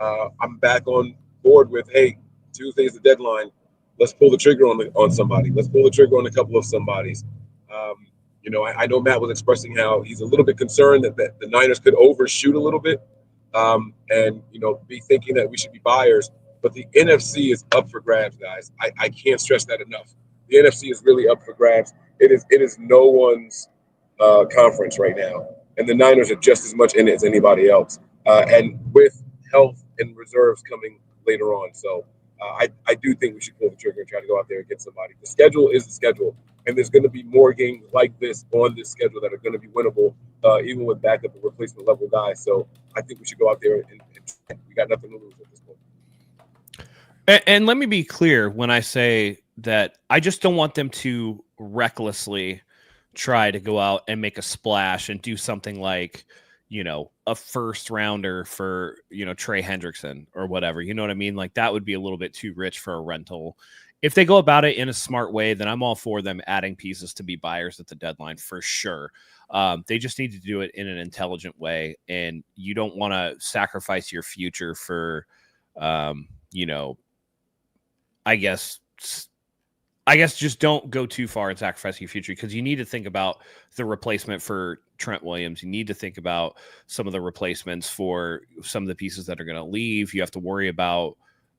I'm back on board with, hey, Tuesday's the deadline. Let's pull the trigger on somebody. Let's pull the trigger on a couple of somebodies. I know Matt was expressing how he's a little bit concerned that the Niners could overshoot a little bit, and be thinking that we should be buyers. But the NFC is up for grabs, guys. I can't stress that enough. The NFC is really up for grabs. It is no one's conference right now, and the Niners are just as much in it as anybody else. And with health and reserves coming later on, so I do think we should pull the trigger and try to go out there and get somebody. The schedule is the schedule, and there's going to be more games like this on this schedule that are going to be winnable, even with backup and replacement level guys. So I think we should go out there and we got nothing to lose at this point. And let me be clear when I say that I just don't want them to recklessly try to go out and make a splash and do something like, a first rounder for, Trey Hendrickson or whatever. You know what I mean? Like that would be a little bit too rich for a rental. If they go about it in a smart way, then I'm all for them adding pieces to be buyers at the deadline for sure. They just need to do it in an intelligent way. And you don't want to sacrifice your future for, I guess just don't go too far and sacrifice your future, because you need to think about the replacement for Trent Williams. You need to think about some of the replacements for some of the pieces that are going to leave. You have to worry about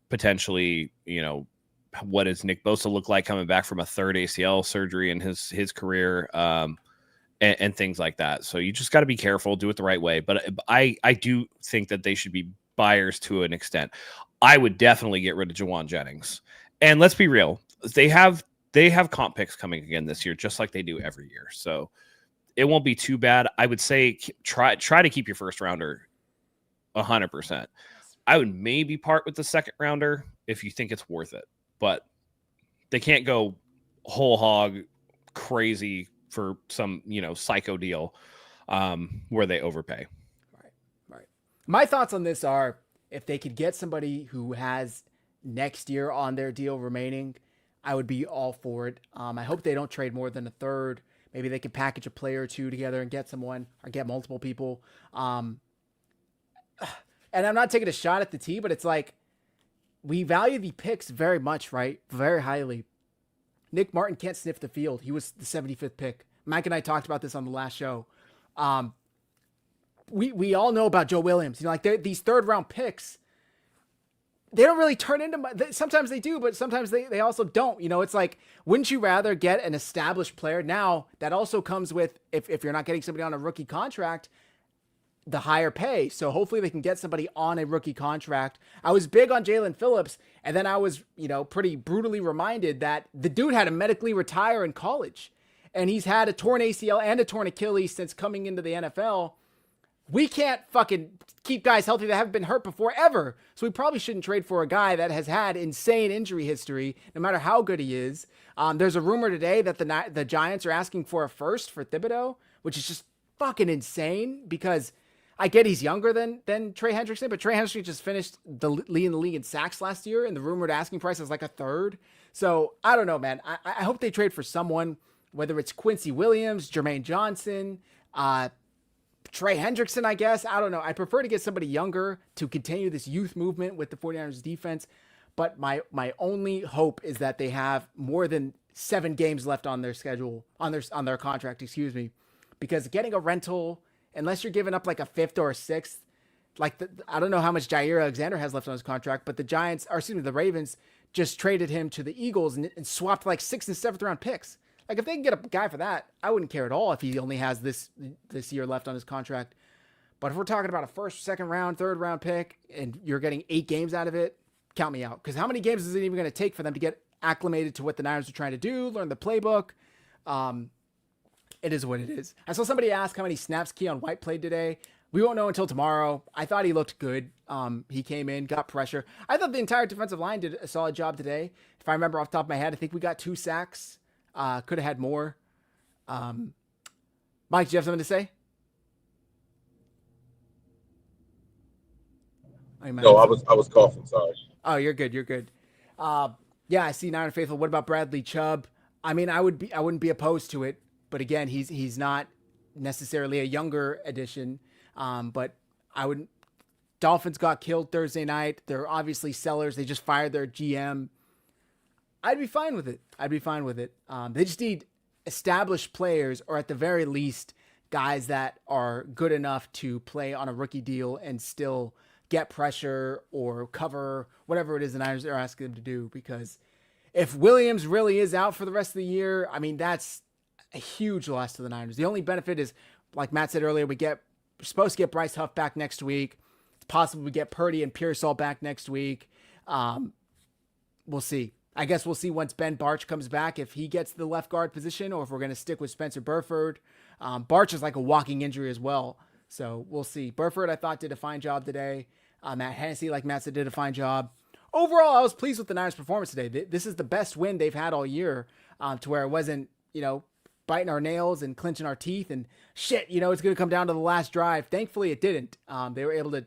potentially, what does Nick Bosa look like coming back from a third ACL surgery in his career, and things like that. So you just got to be careful, do it the right way. But I do think that they should be buyers to an extent. I would definitely get rid of Jawan Jennings. And let's be real. They have comp picks coming again this year, just like they do every year. So it won't be too bad. I would say try to keep your first rounder 100%. I would maybe part with the second rounder if you think it's worth it, but they can't go whole hog crazy for some, psycho deal where they overpay. Right. My thoughts on this are, if they could get somebody who has next year on their deal remaining, I would be all for it. I hope they don't trade more than a third. Maybe they can package a player or two together and get someone, or get multiple people. And I'm not taking a shot at the T, but it's like, we value the picks very much, right? Very highly. Nick Martin can't sniff the field. He was the 75th pick. Mike and I talked about this on the last show. We all know about Joe Williams. These third round picks, they don't really turn into sometimes they do, but sometimes they also don't. It's like, wouldn't you rather get an established player? Now, that also comes with, if you're not getting somebody on a rookie contract, the higher pay. So hopefully they can get somebody on a rookie contract. I was big on Jalen Phillips, and then I was, pretty brutally reminded that the dude had to medically retire in college, and he's had a torn ACL and a torn Achilles since coming into the NFL. We can't fucking keep guys healthy that haven't been hurt before ever. So we probably shouldn't trade for a guy that has had insane injury history, no matter how good he is. There's a rumor today that the Giants are asking for a first for Thibodeau, which is just fucking insane, because I get he's younger than Trey Hendrickson, but Trey Hendrickson just finished the league in sacks last year, and the rumored asking price is like a third. So I don't know, man. I hope they trade for someone, whether it's Quincy Williams, Jermaine Johnson, Trey Hendrickson, I guess. I don't know. I prefer to get somebody younger to continue this youth movement with the 49ers defense. But my only hope is that they have more than 7 games left on their schedule, on their contract, excuse me, because getting a rental, unless you're giving up like a 5th or a 6th, like I don't know how much Jair Alexander has left on his contract, but the Ravens just traded him to the Eagles and swapped like 6th and 7th round picks. Like if they can get a guy for that, I wouldn't care at all if he only has this year left on his contract. But if we're talking about a 1st, 2nd round, 3rd round pick, and you're getting 8 games out of it, count me out. Because how many games is it even going to take for them to get acclimated to what the Niners are trying to do, learn the playbook? It is what it is. I saw somebody ask how many snaps Keon White played today. We won't know until tomorrow. I thought he looked good. He came in, got pressure. I thought the entire defensive line did a solid job today. If I remember off the top of my head, I think we got 2 sacks. Could have had more. Mike, do you have something to say? No, I was coughing. Sorry. Oh, you're good. You're good. Yeah, I see Niner Faithful. What about Bradley Chubb? I mean, I wouldn't be opposed to it, but again, he's not necessarily a younger addition. But I wouldn't. Dolphins got killed Thursday night. They're obviously sellers. They just fired their GM. I'd be fine with it. They just need established players, or at the very least, guys that are good enough to play on a rookie deal and still get pressure or cover whatever it is the Niners are asking them to do. Because if Williams really is out for the rest of the year, I mean, that's a huge loss to the Niners. The only benefit is, like Matt said earlier, we're supposed to get Bryce Huff back next week. It's possible we get Purdy and Pearsall back next week. We'll see. I guess we'll see once Ben Barch comes back if he gets the left guard position or if we're going to stick with Spencer Burford. Barch is like a walking injury as well. So we'll see. Burford, I thought, did a fine job today. Matt Hennessy, like Matt said, did a fine job. Overall, I was pleased with the Niners' performance today. This is the best win they've had all year, to where it wasn't, biting our nails and clenching our teeth and shit, it's going to come down to the last drive. Thankfully, it didn't. They were able to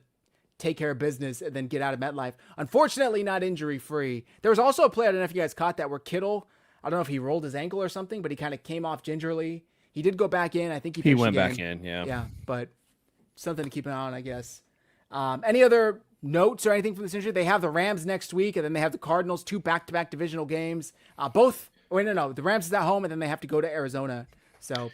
take care of business and then get out of MetLife. Unfortunately, not injury-free. There was also a play, I don't know if you guys caught that, where Kittle, I don't know if he rolled his ankle or something, but he kind of came off gingerly. He did go back in. I think he went back in, yeah. Yeah, but something to keep an eye on, I guess. Any other notes or anything from this injury? They have the Rams next week, and then they have the Cardinals, 2 back-to-back divisional games. The Rams is at home, and then they have to go to Arizona. So,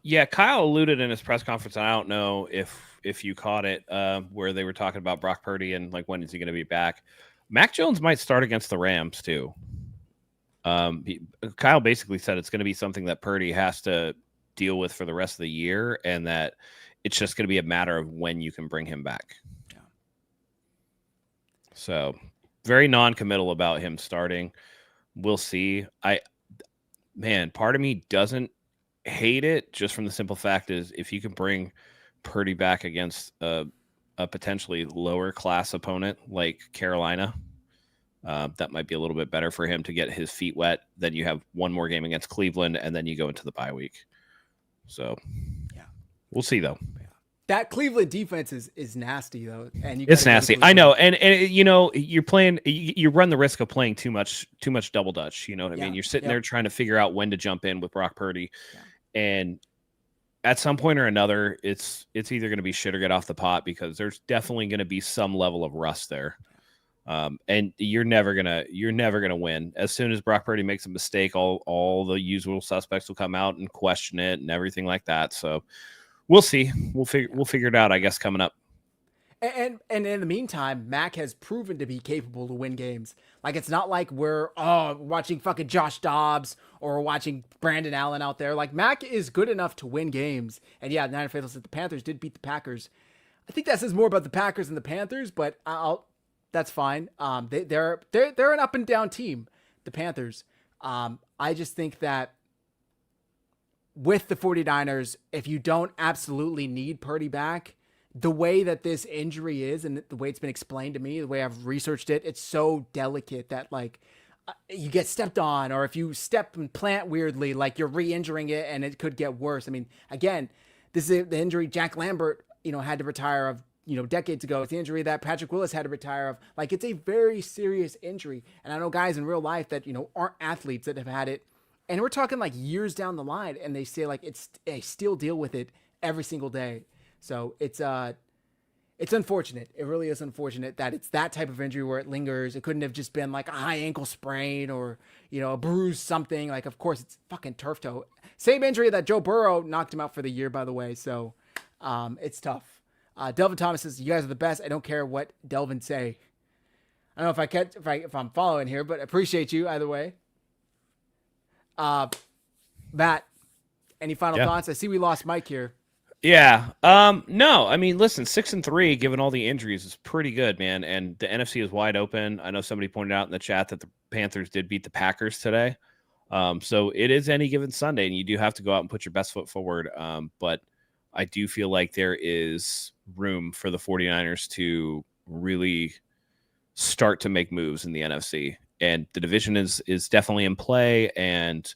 yeah, Kyle alluded in his press conference, and I don't know if you caught it, where they were talking about Brock Purdy and like when is he going to be back. Mac Jones might start against the Rams too. Kyle basically said it's going to be something that Purdy has to deal with for the rest of the year, and that it's just going to be a matter of when you can bring him back. Yeah. So very non-committal about him starting. We'll see. Part of me doesn't hate it, just from the simple fact is if you can bring Purdy back against a potentially lower class opponent like Carolina, that might be a little bit better for him to get his feet wet. Then you have one more game against Cleveland, and then you go into the bye week. So, yeah, we'll see though. Yeah. That Cleveland defense is nasty though, and it's nasty. I know, and you run the risk of playing too much double dutch. You know what I mean? You're sitting there trying to figure out when to jump in with Brock Purdy, and at some point or another, it's either going to be shit or get off the pot, because there's definitely going to be some level of rust there. And you're never gonna win. As soon as Brock Purdy makes a mistake, all the usual suspects will come out and question it and everything like that. So we'll see. We'll figure it out, I guess, coming up. And in the meantime, Mac has proven to be capable to win games. Like, it's not like we're watching fucking Josh Dobbs or watching Brandon Allen out there. Like, Mac is good enough to win games. And yeah, Niner Faithful said the Panthers did beat the Packers. I think that says more about the Packers than the Panthers, but that's fine. They're an up and down team, the Panthers. I just think that with the 49ers, if you don't absolutely need Purdy back, the way that this injury is and the way it's been explained to me, the way I've researched it, it's so delicate that like you get stepped on, or if you step and plant weirdly, like you're re-injuring it and it could get worse. I mean, again, this is the injury Jack Lambert, had to retire of, decades ago. It's the injury that Patrick Willis had to retire of. Like, it's a very serious injury. And I know guys in real life that, aren't athletes that have had it. And we're talking like years down the line, and they say like they still deal with it every single day. So it's it's unfortunate. It really is unfortunate that it's that type of injury where it lingers. It couldn't have just been like a high ankle sprain or, a bruise, something. Like, of course, it's fucking turf toe. Same injury that Joe Burrow knocked him out for the year, by the way. So it's tough. Delvin Thomas says, "You guys are the best. I don't care what Delvin say." I don't know if I'm following here, but appreciate you either way. Matt, any final thoughts? I see we lost Mike here. Yeah. No, I mean, listen, 6-3, given all the injuries, is pretty good, man. And the NFC is wide open. I know somebody pointed out in the chat that the Panthers did beat the Packers today. So it is any given Sunday, and you do have to go out and put your best foot forward. But I do feel like there is room for the 49ers to really start to make moves in the NFC. And the division is definitely in play, and,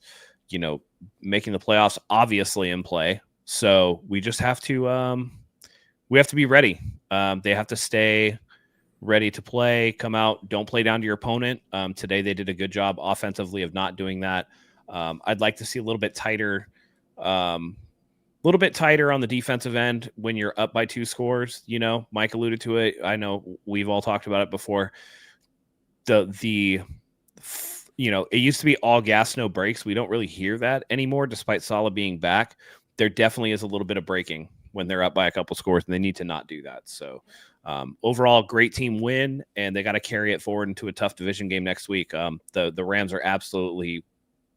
making the playoffs obviously in play. So we just have to be ready. They have to stay ready to play, come out, don't play down to your opponent. Today they did a good job offensively of not doing that. I'd like to see a little bit tighter on the defensive end when you're up by 2 scores. Mike alluded to it. I know we've all talked about it before. It used to be all gas, no brakes. We don't really hear that anymore, despite Salah being back. There definitely is a little bit of braking when they're up by a couple scores, and they need to not do that. So overall, great team win, and they got to carry it forward into a tough division game next week. The Rams are absolutely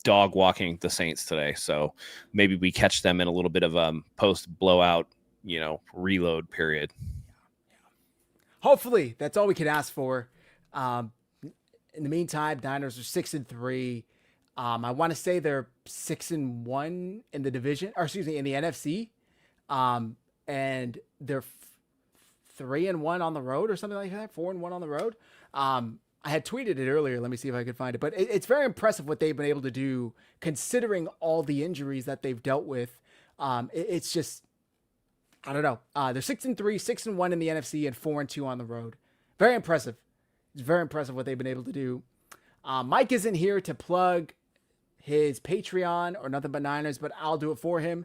dog walking the Saints today. So maybe we catch them in a little bit of post blowout, reload period. Hopefully that's all we can ask for. In the meantime, Niners are 6-3. I want to say they're 6-1 in the division, or excuse me, in the NFC. And they're 3-1 on the road or something like that. 4-1 on the road. I had tweeted it earlier. Let me see if I could find it. But it's very impressive what they've been able to do, considering all the injuries that they've dealt with. It's just, I don't know. They're 6-3, 6-1 in the NFC, and 4-2 on the road. Very impressive. It's very impressive what they've been able to do. Mike isn't here to plug his Patreon or Nothing But Niners, but I'll do it for him.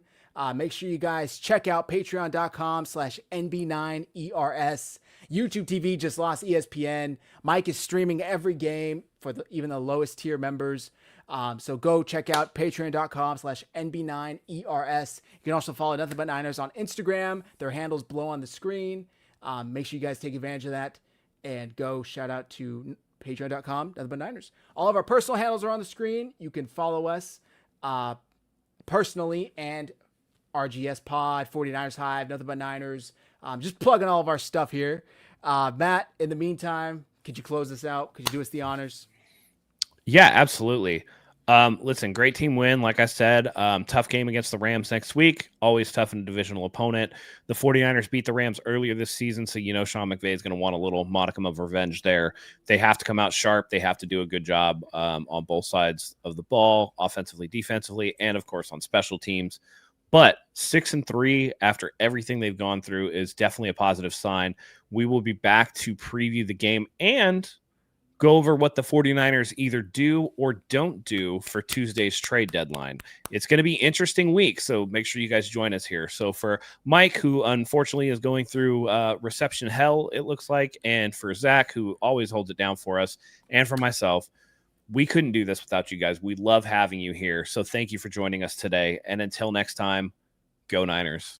Make sure you guys check out patreon.com/NB9ERS. YouTube TV just lost ESPN. Mike is streaming every game for even the lowest tier members. So go check out patreon.com/NB9ERS. You can also follow Nothing But Niners on Instagram. Their handle's below on the screen. Make sure you guys take advantage of that, and go shout out to patreon.com, Nothing But Niners. All of our personal handles are on the screen. You can follow us personally and RGS Pod, 49ers Hive, Nothing But Niners. Just plugging all of our stuff here. Matt, in the meantime, could you close this out? Could you do us the honors? Yeah, absolutely. Listen, great team win. Like I said, tough game against the Rams next week. Always tough in a divisional opponent. The 49ers beat the Rams earlier this season, so Sean McVay is going to want a little modicum of revenge there. They have to come out sharp. They have to do a good job on both sides of the ball, offensively, defensively, and, of course, on special teams. But 6-3 after everything they've gone through is definitely a positive sign. We will be back to preview the game and go over what the 49ers either do or don't do for Tuesday's trade deadline. It's going to be an interesting week, so make sure you guys join us here. So for Mike, who unfortunately is going through reception hell, it looks like, and for Zach, who always holds it down for us, and for myself, we couldn't do this without you guys. We love having you here, so thank you for joining us today. And until next time, go Niners.